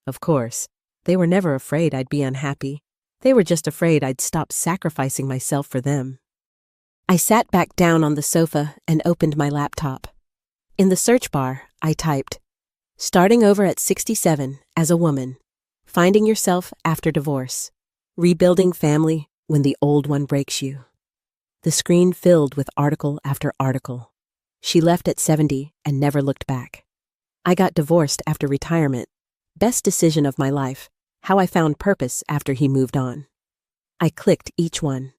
Of course, they were never afraid I'd be unhappy. They were just afraid I'd stop sacrificing myself for them. I sat back down on the sofa and opened my laptop. In the search bar, I typed, "Starting over at 67 as a woman, finding yourself after divorce, rebuilding family when the old one breaks you." The screen filled with article after article. She left at 70 and never looked back. I got divorced after retirement. Best decision of my life. How I found purpose after he moved on. I clicked each one.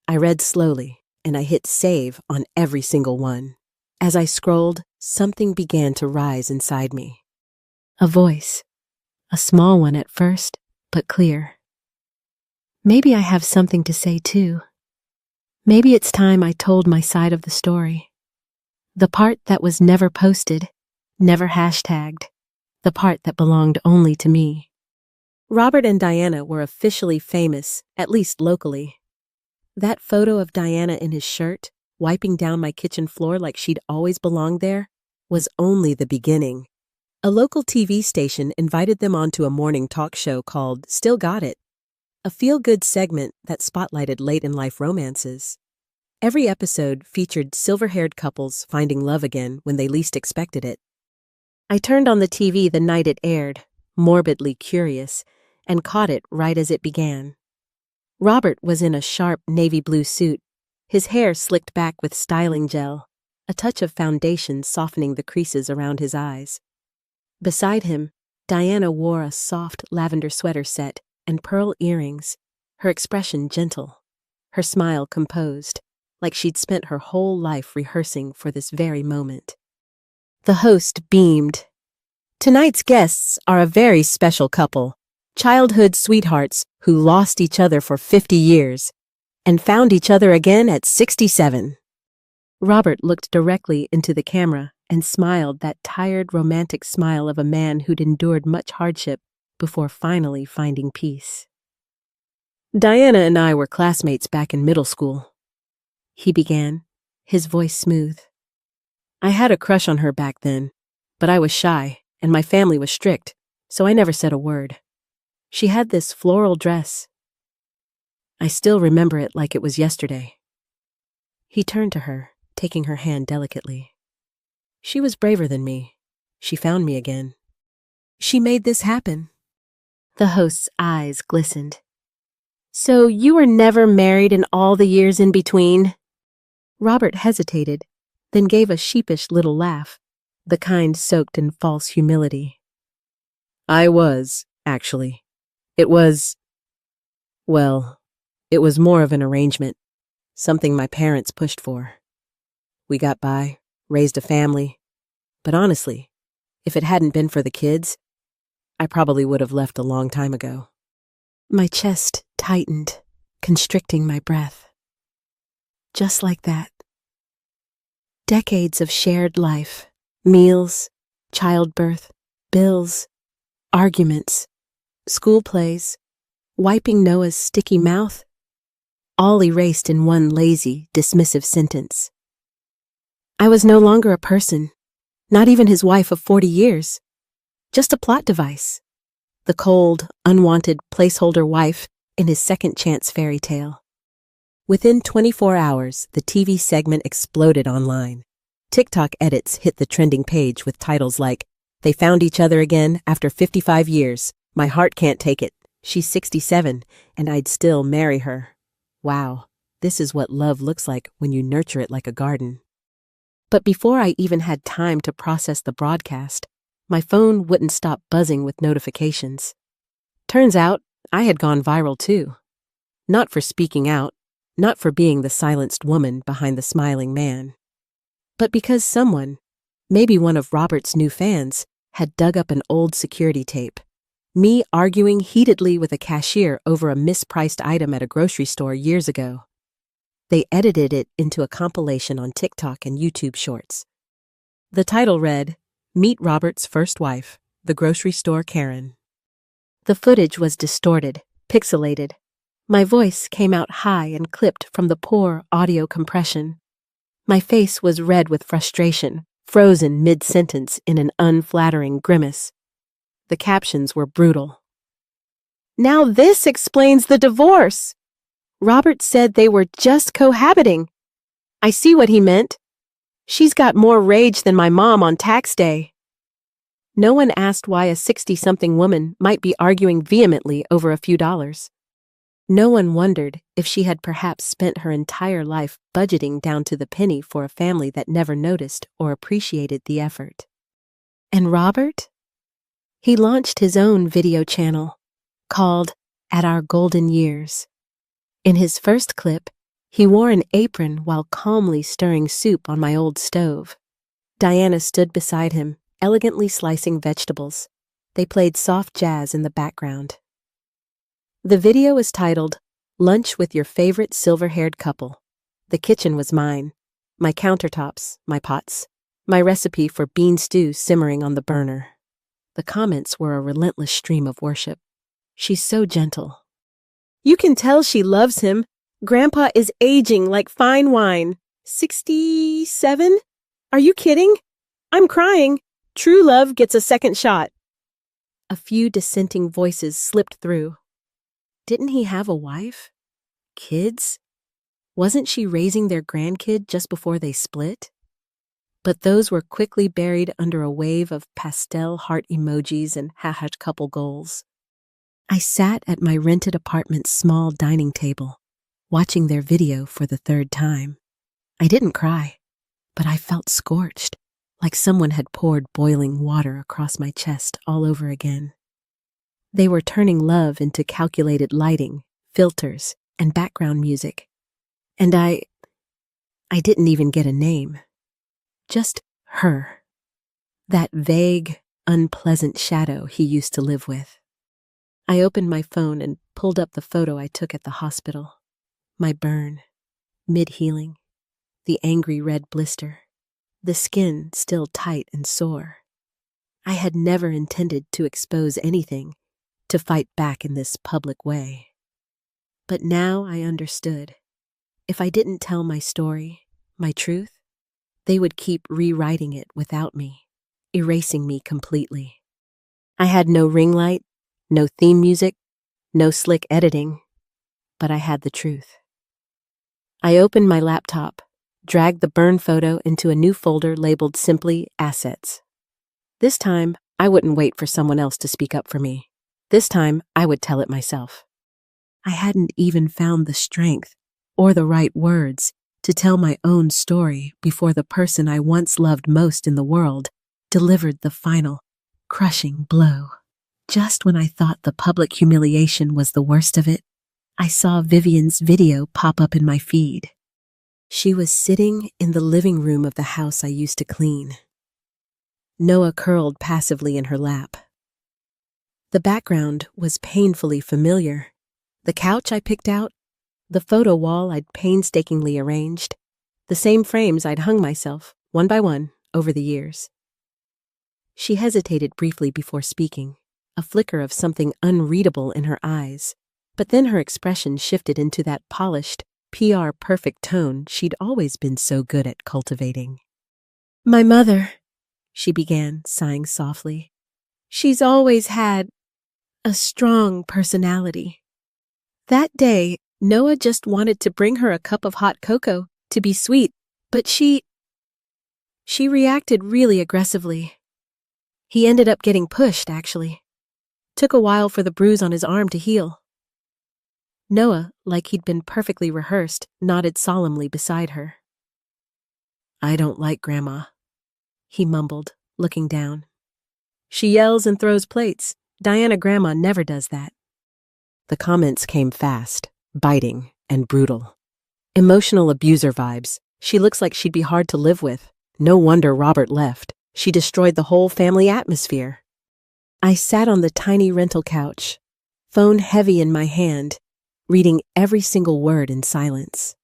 I read slowly, and I hit save on every single one. As I scrolled, something began to rise inside me. A voice, a small one at first, but clear. Maybe I have something to say too. Maybe it's time I told my side of the story. The part that was never posted, never hashtagged, the part that belonged only to me. Robert and Diana were officially famous, at least locally. That photo of Diana in his shirt, wiping down my kitchen floor like she'd always belonged there, was only the beginning. A local TV station invited them onto a morning talk show called Still Got It, a feel-good segment that spotlighted late-in-life romances. Every episode featured silver-haired couples finding love again when they least expected it. I turned on the TV the night it aired, morbidly curious, and caught it right as it began. Robert was in a sharp navy blue suit, his hair slicked back with styling gel, a touch of foundation softening the creases around his eyes. Beside him, Diana wore a soft lavender sweater set and pearl earrings, her expression gentle, her smile composed, like she'd spent her whole life rehearsing for this very moment. The host beamed. Tonight's guests are a very special couple, childhood sweethearts who lost each other for 50 years and found each other again at 67. Robert looked directly into the camera and smiled that tired, romantic smile of a man who'd endured much hardship before finally finding peace. Diana and I were classmates back in middle school, he began, his voice smooth. I had a crush on her back then, but I was shy and my family was strict, so I never said a word. She had this floral dress. I still remember it like it was yesterday. He turned to her, taking her hand delicately. She was braver than me. She found me again. She made this happen. The host's eyes glistened. So you were never married in all the years in between? Robert hesitated, then gave a sheepish little laugh, the kind soaked in false humility. I was, actually. It was more of an arrangement, something my parents pushed for. We got by, raised a family, but honestly, if it hadn't been for the kids, I probably would have left a long time ago. My chest tightened, constricting my breath. Just like that. Decades of shared life, meals, childbirth, bills, arguments, school plays, wiping Noah's sticky mouth, all erased in one lazy, dismissive sentence. I was no longer a person, not even his wife of 40 years, just a plot device, the cold, unwanted placeholder wife in his second chance fairy tale. Within 24 hours, the TV segment exploded online. TikTok edits hit the trending page with titles like, They found each other again after 55 years. My heart can't take it. She's 67, and I'd still marry her. Wow, this is what love looks like when you nurture it like a garden. But before I even had time to process the broadcast, my phone wouldn't stop buzzing with notifications. Turns out, I had gone viral too. Not for speaking out, not for being the silenced woman behind the smiling man, but because someone, maybe one of Robert's new fans, had dug up an old security tape. Me arguing heatedly with a cashier over a mispriced item at a grocery store years ago. They edited it into a compilation on TikTok and YouTube Shorts. The title read, Meet Robert's First Wife, the Grocery Store Karen. The footage was distorted, pixelated. My voice came out high and clipped from the poor audio compression. My face was red with frustration, frozen mid-sentence in an unflattering grimace. The captions were brutal. Now this explains the divorce. Robert said they were just cohabiting. I see what he meant. She's got more rage than my mom on tax day. No one asked why a 60-something woman might be arguing vehemently over a few dollars. No one wondered if she had perhaps spent her entire life budgeting down to the penny for a family that never noticed or appreciated the effort. And Robert? He launched his own video channel, called At Our Golden Years. In his first clip, he wore an apron while calmly stirring soup on my old stove. Diana stood beside him, elegantly slicing vegetables. They played soft jazz in the background. The video was titled, "Lunch with Your Favorite Silver-Haired Couple." The kitchen was mine, my countertops, my pots, my recipe for bean stew simmering on the burner. The comments were a relentless stream of worship. "She's so gentle." "You can tell she loves him. Grandpa is aging like fine wine. 67? Are you kidding? I'm crying. True love gets a second shot." A few dissenting voices slipped through. Didn't he have a wife? Kids? Wasn't she raising their grandkid just before they split? But those were quickly buried under a wave of pastel heart emojis and haha couple goals. I sat at my rented apartment's small dining table, watching their video for the third time. I didn't cry, but I felt scorched, like someone had poured boiling water across my chest all over again. They were turning love into calculated lighting, filters, and background music. And I didn't even get a name. Just her. That vague, unpleasant shadow he used to live with. I opened my phone and pulled up the photo I took at the hospital. My burn, mid-healing, the angry red blister, the skin still tight and sore. I had never intended to expose anything, to fight back in this public way. But now I understood. If I didn't tell my story, my truth, they would keep rewriting it without me, erasing me completely. I had no ring light, no theme music, no slick editing, but I had the truth. I opened my laptop, dragged the burn photo into a new folder labeled simply Assets. This time, I wouldn't wait for someone else to speak up for me. This time, I would tell it myself. I hadn't even found the strength or the right words to tell my own story before the person I once loved most in the world delivered the final, crushing blow. Just when I thought the public humiliation was the worst of it, I saw Vivian's video pop up in my feed. She was sitting in the living room of the house I used to clean. Noah curled passively in her lap. The background was painfully familiar. The couch I picked out, the photo wall I'd painstakingly arranged, the same frames I'd hung myself, one by one, over the years. She hesitated briefly before speaking, a flicker of something unreadable in her eyes, but then her expression shifted into that polished, PR-perfect tone she'd always been so good at cultivating. "My mother," she began, sighing softly, "she's always had a strong personality. That day, Noah just wanted to bring her a cup of hot cocoa to be sweet, but she reacted really aggressively. He ended up getting pushed, actually. Took a while for the bruise on his arm to heal." Noah, like he'd been perfectly rehearsed, nodded solemnly beside her. "I don't like Grandma," he mumbled, looking down. "She yells and throws plates. Diana Grandma never does that." The comments came fast, biting, and brutal. Emotional abuser vibes. "She looks like she'd be hard to live with. No wonder Robert left. She destroyed the whole family atmosphere." I sat on the tiny rental couch, phone heavy in my hand, reading every single word in silence.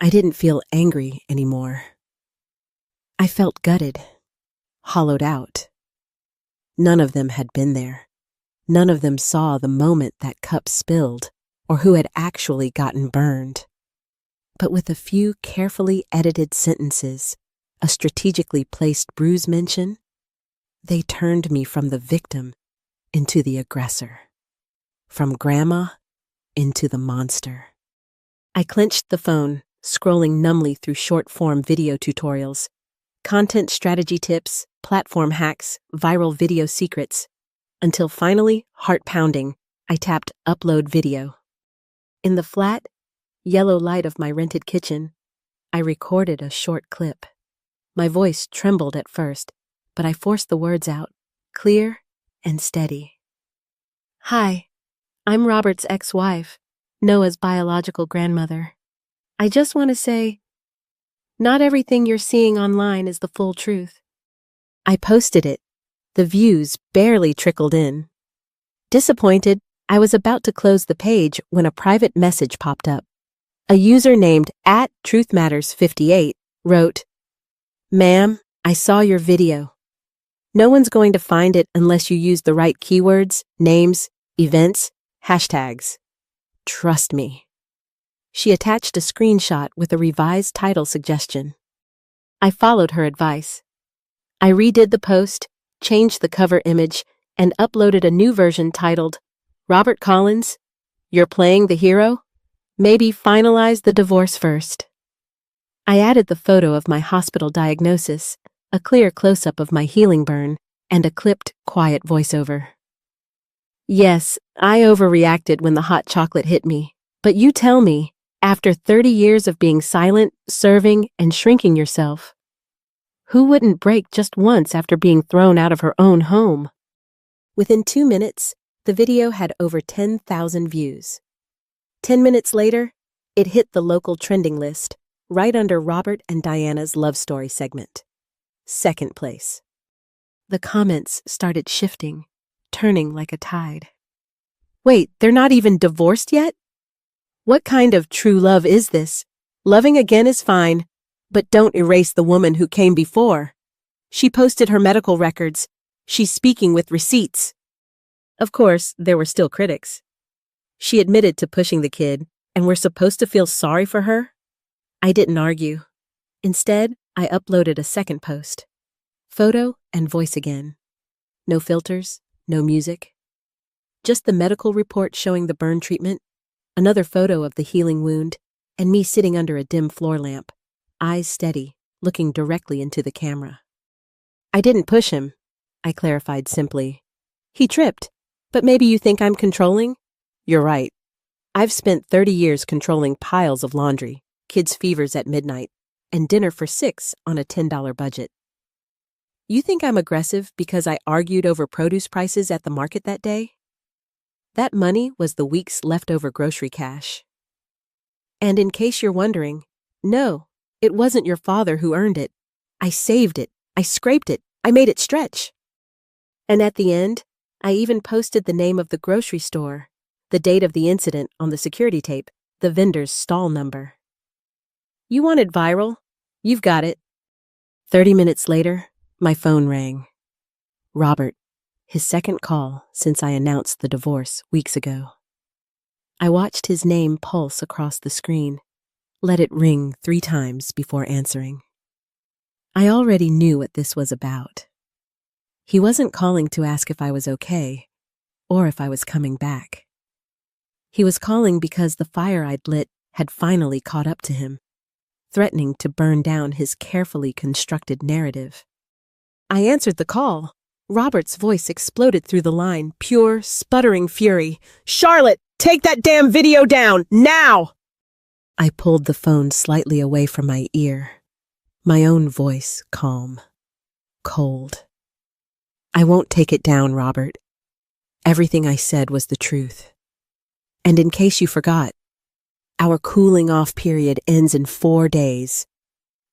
I didn't feel angry anymore. I felt gutted, hollowed out. None of them had been there. None of them saw the moment that cup spilled, or who had actually gotten burned. But with a few carefully edited sentences, a strategically placed bruise mention, they turned me from the victim into the aggressor, from Grandma into the monster. I clenched the phone, scrolling numbly through short-form video tutorials, content strategy tips, platform hacks, viral video secrets, until finally, heart-pounding, I tapped Upload Video. In the flat, yellow light of my rented kitchen, I recorded a short clip. My voice trembled at first, but I forced the words out, clear and steady. "Hi, I'm Robert's ex-wife, Noah's biological grandmother. I just want to say, Not everything you're seeing online is the full truth. I posted it. The views barely trickled in. Disappointed, I was about to close the page when a private message popped up. A user named @truthmatters58 wrote, "Ma'am, I saw your video. No one's going to find it unless you use the right keywords, names, events, hashtags. Trust me." She attached a screenshot with a revised title suggestion. I followed her advice. I redid the post, changed the cover image, and uploaded a new version titled, "Robert Collins, you're playing the hero? Maybe finalize the divorce first." I added the photo of my hospital diagnosis, a clear close-up of my healing burn, and a clipped, quiet voiceover. Yes, I overreacted when the hot chocolate hit me, but you tell me, after 30 years of being silent, serving, and shrinking yourself, who wouldn't break just once after being thrown out of her own home? Within 2 minutes, the video had over 10,000 views. 10 minutes later, it hit the local trending list, right under Robert and Diana's love story segment. Second place. The comments started shifting, turning like a tide. Wait, they're not even divorced yet? What kind of true love is this? Loving again is fine, but don't erase the woman who came before. She posted her medical records. She's speaking with receipts. Of course, there were still critics. She admitted to pushing the kid, and we're supposed to feel sorry for her? I didn't argue. Instead, I uploaded a second post. Photo and voice again. No filters, no music. Just the medical report showing the burn treatment, another photo of the healing wound, and me sitting under a dim floor lamp, eyes steady, looking directly into the camera. I didn't push him, I clarified simply. He tripped, but maybe you think I'm controlling? You're right. I've spent 30 years controlling piles of laundry, kids' fevers at midnight, and dinner for 6 on a $10 budget. You think I'm aggressive because I argued over produce prices at the market that day? That money was the week's leftover grocery cash. And in case you're wondering, no, it wasn't your father who earned it. I saved it, I scraped it, I made it stretch. And at the end, I even posted the name of the grocery store, the date of the incident on the security tape, the vendor's stall number. You wanted viral? You've got it. 30 minutes later, my phone rang. Robert, his second call since I announced the divorce weeks ago. I watched his name pulse across the screen, let it ring 3 times before answering. I already knew what this was about. He wasn't calling to ask if I was okay, or if I was coming back. He was calling because the fire I'd lit had finally caught up to him, threatening to burn down his carefully constructed narrative. I answered the call. Robert's voice exploded through the line, pure, sputtering fury. "Charlotte, take that damn video down, now!" I pulled the phone slightly away from my ear, my own voice calm, cold. "I won't take it down, Robert. Everything I said was the truth. And in case you forgot, our cooling off period ends in 4 days.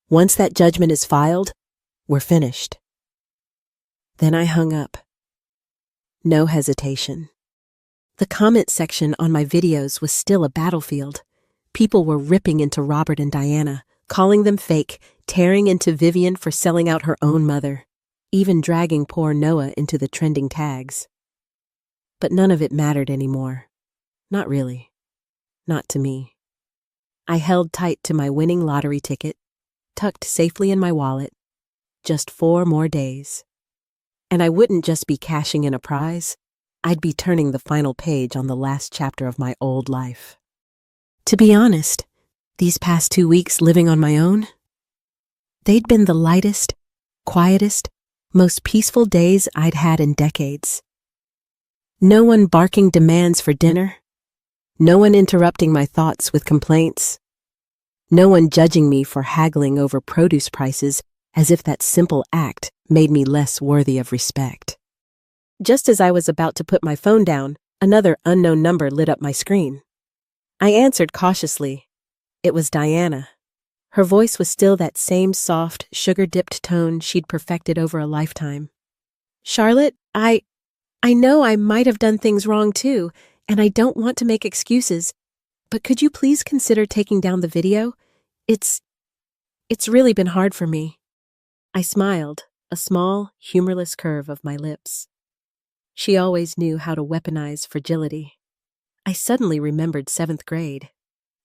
Once that judgment is filed, we're finished." Then I hung up. No hesitation. The comment section on my videos was still a battlefield. People were ripping into Robert and Diana, calling them fake, tearing into Vivian for selling out her own mother, even dragging poor Noah into the trending tags. But none of it mattered anymore. Not really. Not to me. I held tight to my winning lottery ticket, tucked safely in my wallet. Just 4 more days. And I wouldn't just be cashing in a prize, I'd be turning the final page on the last chapter of my old life. To be honest, these past 2 weeks living on my own, they'd been the lightest, quietest, most peaceful days I'd had in decades. No one barking demands for dinner. No one interrupting my thoughts with complaints. No one judging me for haggling over produce prices as if that simple act made me less worthy of respect. Just as I was about to put my phone down, another unknown number lit up my screen. I answered cautiously. It was Diana. Her voice was still that same soft, sugar-dipped tone she'd perfected over a lifetime. "Charlotte, I know I might have done things wrong too, and I don't want to make excuses, but could you please consider taking down the video? It's really been hard for me." I smiled, a small, humorless curve of my lips. She always knew how to weaponize fragility. I suddenly remembered 7th grade.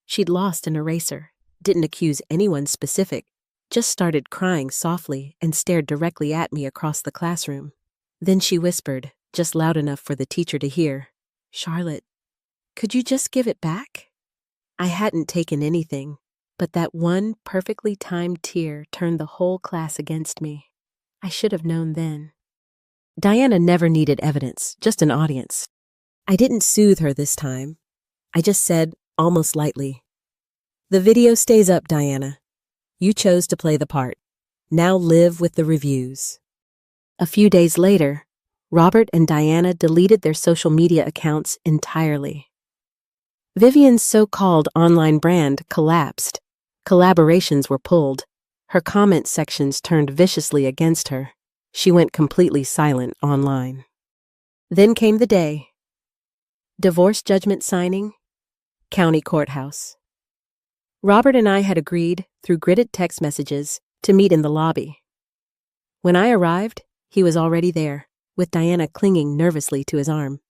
She'd lost an eraser, didn't accuse anyone specific, just started crying softly and stared directly at me across the classroom. Then she whispered, just loud enough for the teacher to hear, "Charlotte, could you just give it back?" I hadn't taken anything, but that one perfectly timed tear turned the whole class against me. I should have known then. Diana never needed evidence, just an audience. I didn't soothe her this time. I just said, almost lightly, "The video stays up, Diana. You chose to play the part. Now live with the reviews." A few days later, Robert and Diana deleted their social media accounts entirely. Vivian's so-called online brand collapsed. Collaborations were pulled. Her comment sections turned viciously against her. She went completely silent online. Then came the day. Divorce judgment signing, county courthouse. Robert and I had agreed, through gridded text messages, to meet in the lobby. When I arrived, he was already there, with Diana clinging nervously to his arm.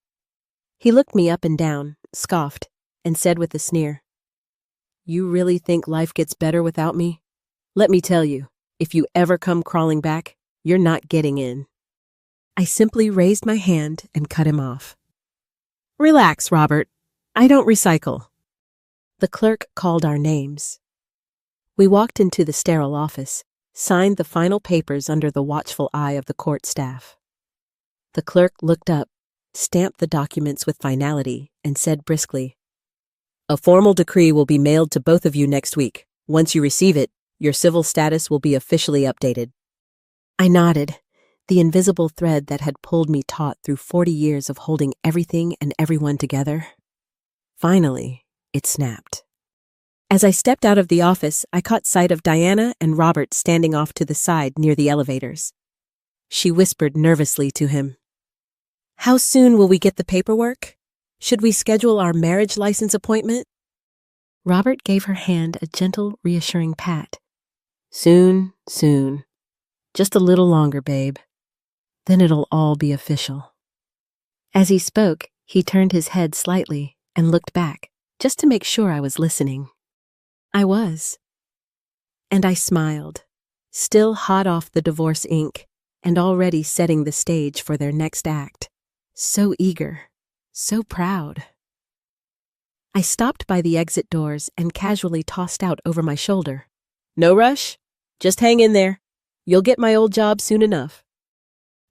He looked me up and down, scoffed, and said with a sneer, "You really think life gets better without me? Let me tell you, if you ever come crawling back, you're not getting in." I simply raised my hand and cut him off. "Relax, Robert. I don't recycle." The clerk called our names. We walked into the sterile office, signed the final papers under the watchful eye of the court staff. The clerk looked up, stamped the documents with finality, and said briskly, "A formal decree will be mailed to both of you next week. Once you receive it, your civil status will be officially updated." I nodded, the invisible thread that had pulled me taut through 40 years of holding everything and everyone together. Finally, it snapped. As I stepped out of the office, I caught sight of Diana and Robert standing off to the side near the elevators. She whispered nervously to him, "How soon will we get the paperwork? Should we schedule our marriage license appointment?" Robert gave her hand a gentle, reassuring pat. "Soon, soon. Just a little longer, babe. Then it'll all be official." As he spoke, he turned his head slightly and looked back, just to make sure I was listening. I was. And I smiled, still hot off the divorce ink, and already setting the stage for their next act. So eager, so proud. I stopped by the exit doors and casually tossed out over my shoulder, "No rush. Just hang in there. You'll get my old job soon enough."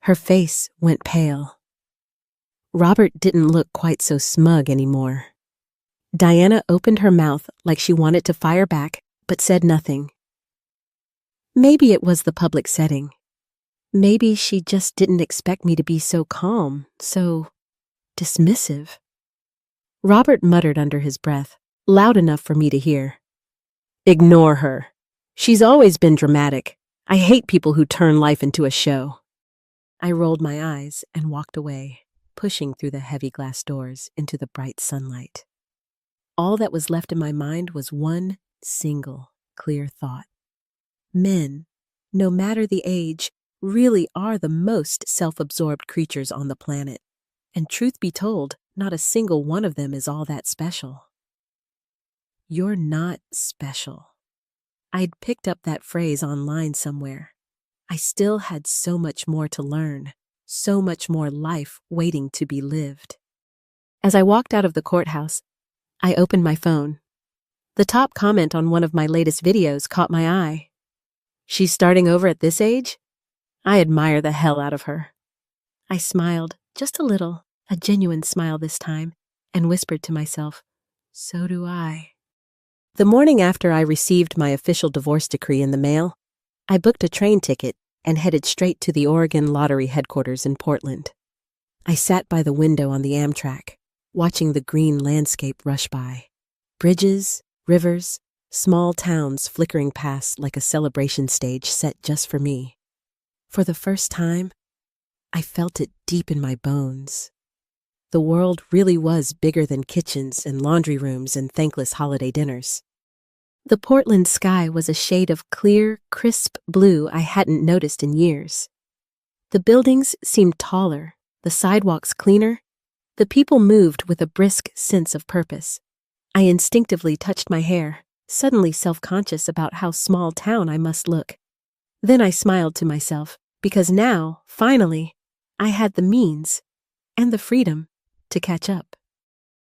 Her face went pale. Robert didn't look quite so smug anymore. Diana opened her mouth like she wanted to fire back, but said nothing. Maybe it was the public setting. Maybe she just didn't expect me to be so calm, so dismissive. Robert muttered under his breath, loud enough for me to hear, "Ignore her. She's always been dramatic. I hate people who turn life into a show." I rolled my eyes and walked away, pushing through the heavy glass doors into the bright sunlight. All that was left in my mind was one single, clear thought. Men, no matter the age, really are the most self-absorbed creatures on the planet. And truth be told, not a single one of them is all that special. You're not special. I'd picked up that phrase online somewhere. I still had so much more to learn, so much more life waiting to be lived. As I walked out of the courthouse, I opened my phone. The top comment on one of my latest videos caught my eye. "She's starting over at this age? I admire the hell out of her." I smiled, just a little, a genuine smile this time, and whispered to myself, "So do I." The morning after I received my official divorce decree in the mail, I booked a train ticket and headed straight to the Oregon Lottery headquarters in Portland. I sat by the window on the Amtrak, watching the green landscape rush by. Bridges, rivers, small towns flickering past like a celebration stage set just for me. For the first time, I felt it deep in my bones. The world really was bigger than kitchens and laundry rooms and thankless holiday dinners. The Portland sky was a shade of clear, crisp blue I hadn't noticed in years. The buildings seemed taller, the sidewalks cleaner, the people moved with a brisk sense of purpose. I instinctively touched my hair, suddenly self-conscious about how small town I must look. Then I smiled to myself, because now, finally, I had the means and the freedom to catch up.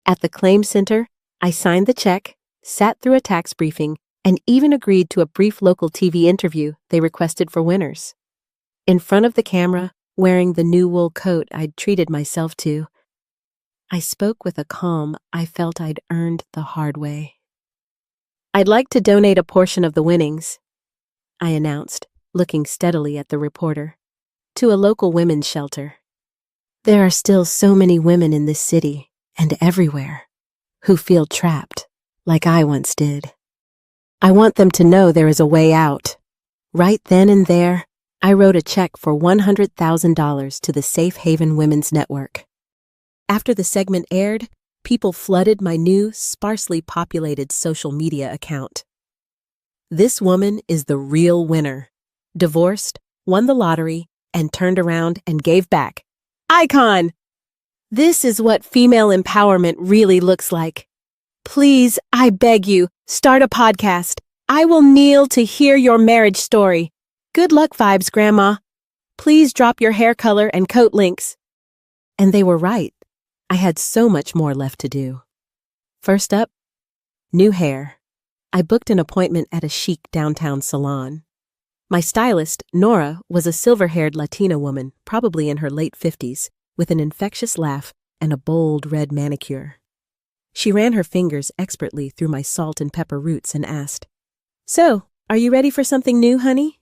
At the claim center, I signed the check, sat through a tax briefing, and even agreed to a brief local TV interview they requested for winners. In front of the camera, wearing the new wool coat I'd treated myself to, I spoke with a calm I felt I'd earned the hard way. "I'd like to donate a portion of the winnings," I announced, looking steadily at the reporter, "to a local women's shelter. There are still so many women in this city, and everywhere, who feel trapped, like I once did. I want them to know there is a way out." Right then and there, I wrote a check for $100,000 to the Safe Haven Women's Network. After the segment aired, people flooded my new, sparsely populated social media account. "This woman is the real winner. Divorced, won the lottery, and turned around and gave back. Icon! This is what female empowerment really looks like. Please, I beg you, start a podcast. I will kneel to hear your marriage story. Good luck vibes, Grandma. Please drop your hair color and coat links." And they were right. I had so much more left to do. First up, new hair. I booked an appointment at a chic downtown salon. My stylist, Nora, was a silver-haired Latina woman, probably in her late 50s, with an infectious laugh and a bold red manicure. She ran her fingers expertly through my salt and pepper roots and asked, "So, are you ready for something new, honey?"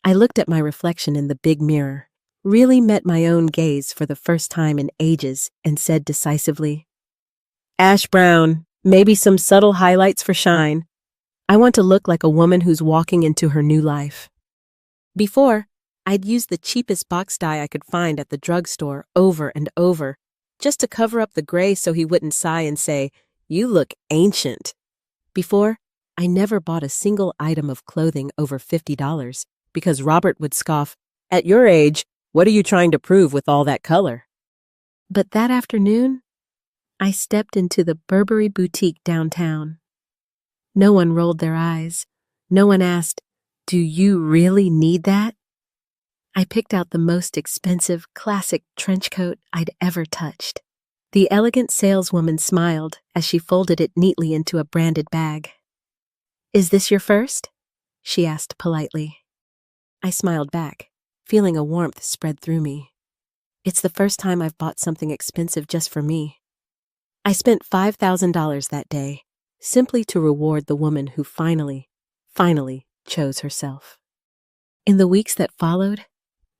I looked at my reflection in the big mirror, really met my own gaze for the first time in ages, and said decisively, "Ash brown, maybe some subtle highlights for shine. I want to look like a woman who's walking into her new life." Before, I'd used the cheapest box dye I could find at the drugstore over and over, just to cover up the gray so he wouldn't sigh and say, "You look ancient." Before, I never bought a single item of clothing over $50 because Robert would scoff, "At your age, what are you trying to prove with all that color?" But that afternoon, I stepped into the Burberry boutique downtown. No one rolled their eyes. No one asked, "Do you really need that?" I picked out the most expensive, classic trench coat I'd ever touched. The elegant saleswoman smiled as she folded it neatly into a branded bag. "Is this your first?" she asked politely. I smiled back, feeling a warmth spread through me. It's the first time I've bought something expensive just for me. I spent $5,000 that day, simply to reward the woman who finally chose herself. In the weeks that followed,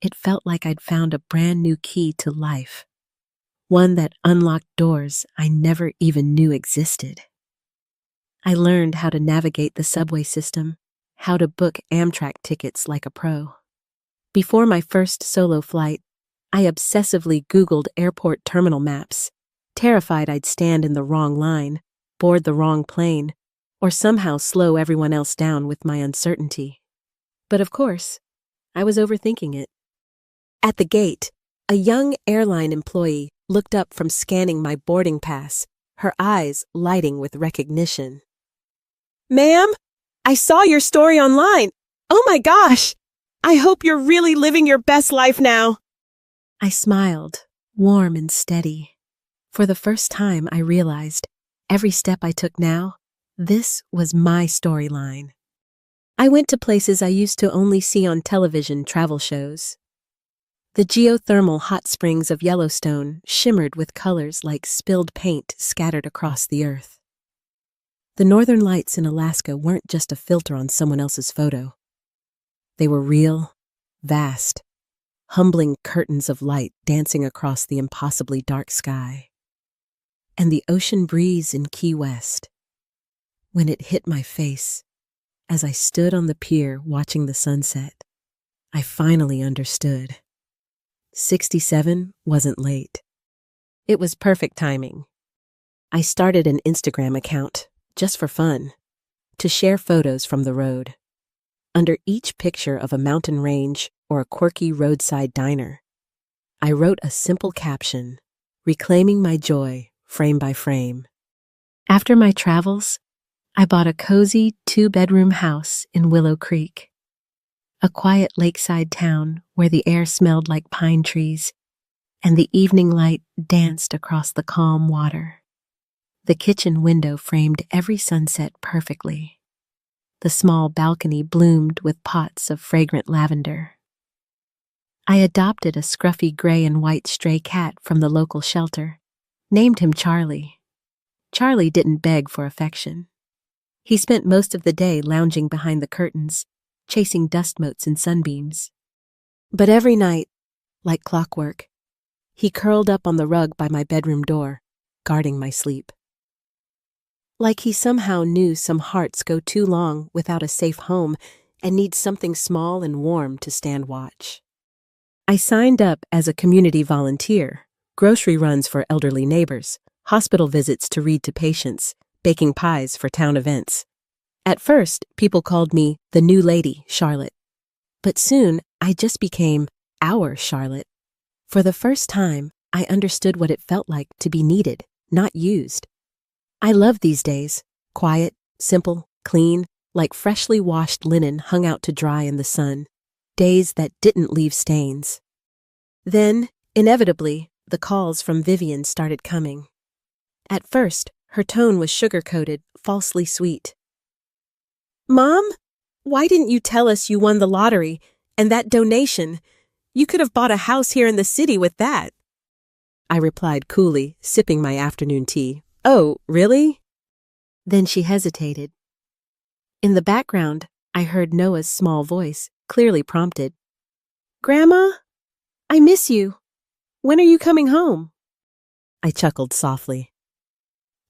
it felt like I'd found a brand new key to life, one that unlocked doors I never even knew existed. I learned how to navigate the subway system, how to book Amtrak tickets like a pro. Before my first solo flight, I obsessively Googled airport terminal maps, terrified I'd stand in the wrong line, board the wrong plane, or somehow slow everyone else down with my uncertainty. But of course, I was overthinking it. At the gate, a young airline employee looked up from scanning my boarding pass, her eyes lighting with recognition. "Ma'am, I saw your story online. Oh my gosh! I hope you're really living your best life now." I smiled, warm and steady. For the first time, I realized every step I took now, this was my storyline. I went to places I used to only see on television travel shows. The geothermal hot springs of Yellowstone shimmered with colors like spilled paint scattered across the earth. The northern lights in Alaska weren't just a filter on someone else's photo. They were real, vast, humbling curtains of light dancing across the impossibly dark sky. And the ocean breeze in Key West. when it hit my face as I stood on the pier watching the sunset. I finally understood. 67 wasn't late. It was perfect timing. I started an Instagram account, just for fun, to share photos from the road. Under each picture of a mountain range or a quirky roadside diner, I wrote a simple caption, reclaiming my joy frame by frame. After my travels, I bought a cozy 2-bedroom house in Willow Creek, a quiet lakeside town where the air smelled like pine trees and the evening light danced across the calm water. The kitchen window framed every sunset perfectly. The small balcony bloomed with pots of fragrant lavender. I adopted a scruffy gray and white stray cat from the local shelter, named him Charlie. Charlie didn't beg for affection. He spent most of the day lounging behind the curtains, chasing dust motes and sunbeams. But every night, like clockwork, he curled up on the rug by my bedroom door, guarding my sleep. Like he somehow knew some hearts go too long without a safe home and need something small and warm to stand watch. I signed up as a community volunteer, grocery runs for elderly neighbors, hospital visits to read to patients, baking pies for town events. At first, people called me the new lady, Charlotte. But soon, I just became our Charlotte. For the first time, I understood what it felt like to be needed, not used. I love these days, quiet, simple, clean, like freshly washed linen hung out to dry in the sun, days that didn't leave stains. Then, inevitably, the calls from Vivian started coming. At first, her tone was sugar-coated, falsely sweet. "Mom, why didn't you tell us you won the lottery and that donation? You could have bought a house here in the city with that." I replied coolly, sipping my afternoon tea. "Oh, really?" Then she hesitated. In the background, I heard Noah's small voice, clearly prompted. "Grandma, I miss you. When are you coming home?" I chuckled softly.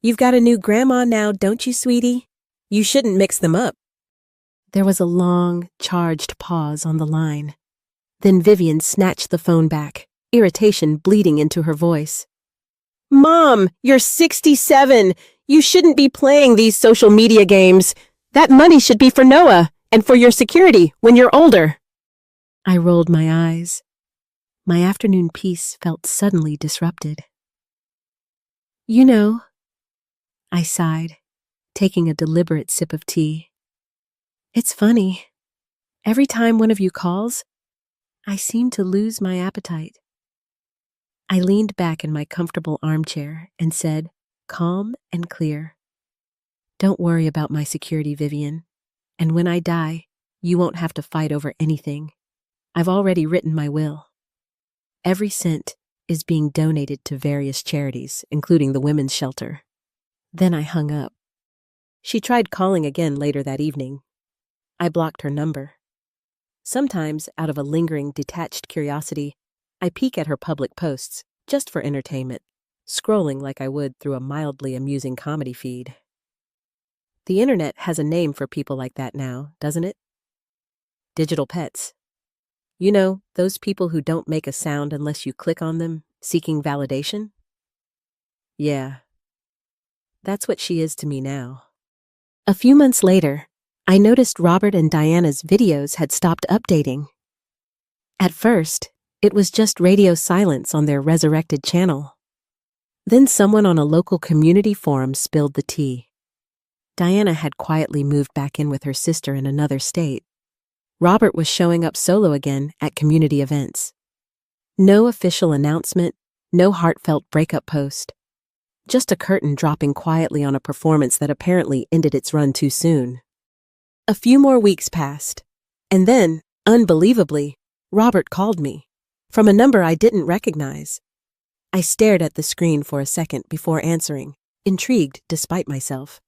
"You've got a new grandma now, don't you, sweetie? You shouldn't mix them up." There was a long, charged pause on the line. Then Vivian snatched the phone back, irritation bleeding into her voice. "Mom, you're 67. You shouldn't be playing these social media games. That money should be for Noah and for your security when you're older." I rolled my eyes. My afternoon peace felt suddenly disrupted. "You know," I sighed, taking a deliberate sip of tea. "It's funny. Every time one of you calls, I seem to lose my appetite." I leaned back in my comfortable armchair and said, calm and clear, "Don't worry about my security, Vivian. And when I die, you won't have to fight over anything. I've already written my will. Every cent is being donated to various charities, including the women's shelter." Then I hung up. She tried calling again later that evening. I blocked her number. Sometimes, out of a lingering, detached curiosity, I peek at her public posts, just for entertainment, scrolling like I would through a mildly amusing comedy feed. The internet has a name for people like that now, doesn't it? Digital pets. You know, those people who don't make a sound unless you click on them, seeking validation? Yeah, that's what she is to me now. A few months later, I noticed Robert and Diana's videos had stopped updating. At first, it was just radio silence on their resurrected channel. Then someone on a local community forum spilled the tea. Diana had quietly moved back in with her sister in another state. Robert was showing up solo again at community events. No official announcement, no heartfelt breakup post. Just a curtain dropping quietly on a performance that apparently ended its run too soon. A few more weeks passed, and then, unbelievably, Robert called me, from a number I didn't recognize. I stared at the screen for a second before answering, intrigued despite myself.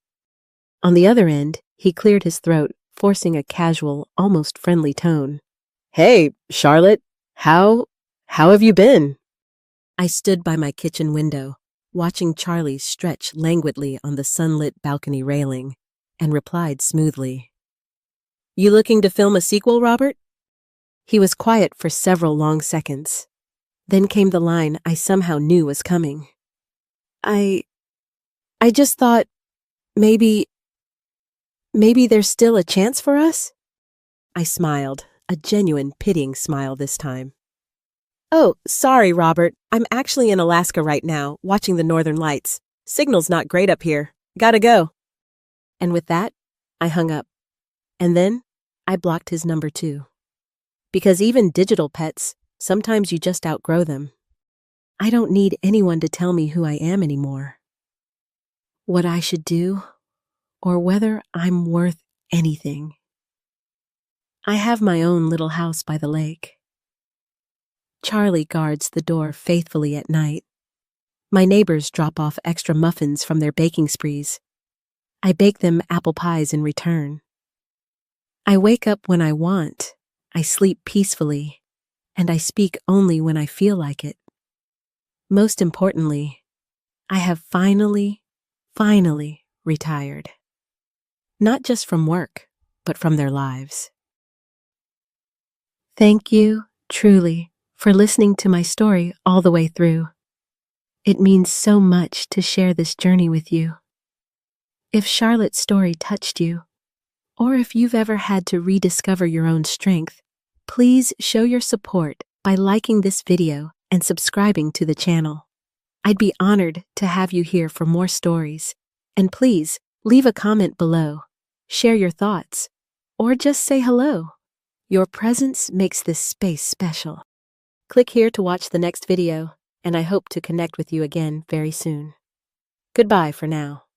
On the other end, he cleared his throat, forcing a casual, almost friendly tone. "Hey, Charlotte, how have you been?" I stood by my kitchen window, watching Charlie stretch languidly on the sunlit balcony railing, and replied smoothly. "You looking to film a sequel, Robert?" He was quiet for several long seconds. Then came the line I somehow knew was coming. I just thought maybe there's still a chance for us?" I smiled, a genuine pitying smile this time. "Oh, sorry, Robert. I'm actually in Alaska right now, watching the northern lights. Signal's not great up here. Gotta go." And with that, I hung up. And then I blocked his number too. Because even digital pets, sometimes you just outgrow them. I don't need anyone to tell me who I am anymore, what I should do, or whether I'm worth anything. I have my own little house by the lake. Charlie guards the door faithfully at night. My neighbors drop off extra muffins from their baking sprees. I bake them apple pies in return. I wake up when I want, I sleep peacefully, and I speak only when I feel like it. Most importantly, I have finally retired. Not just from work, but from their lives. Thank you, truly, for listening to my story all the way through. It means so much to share this journey with you. If Charlotte's story touched you, or if you've ever had to rediscover your own strength, please show your support by liking this video and subscribing to the channel. I'd be honored to have you here for more stories. And please, leave a comment below, share your thoughts, or just say hello. Your presence makes this space special. Click here to watch the next video, and I hope to connect with you again very soon. Goodbye for now.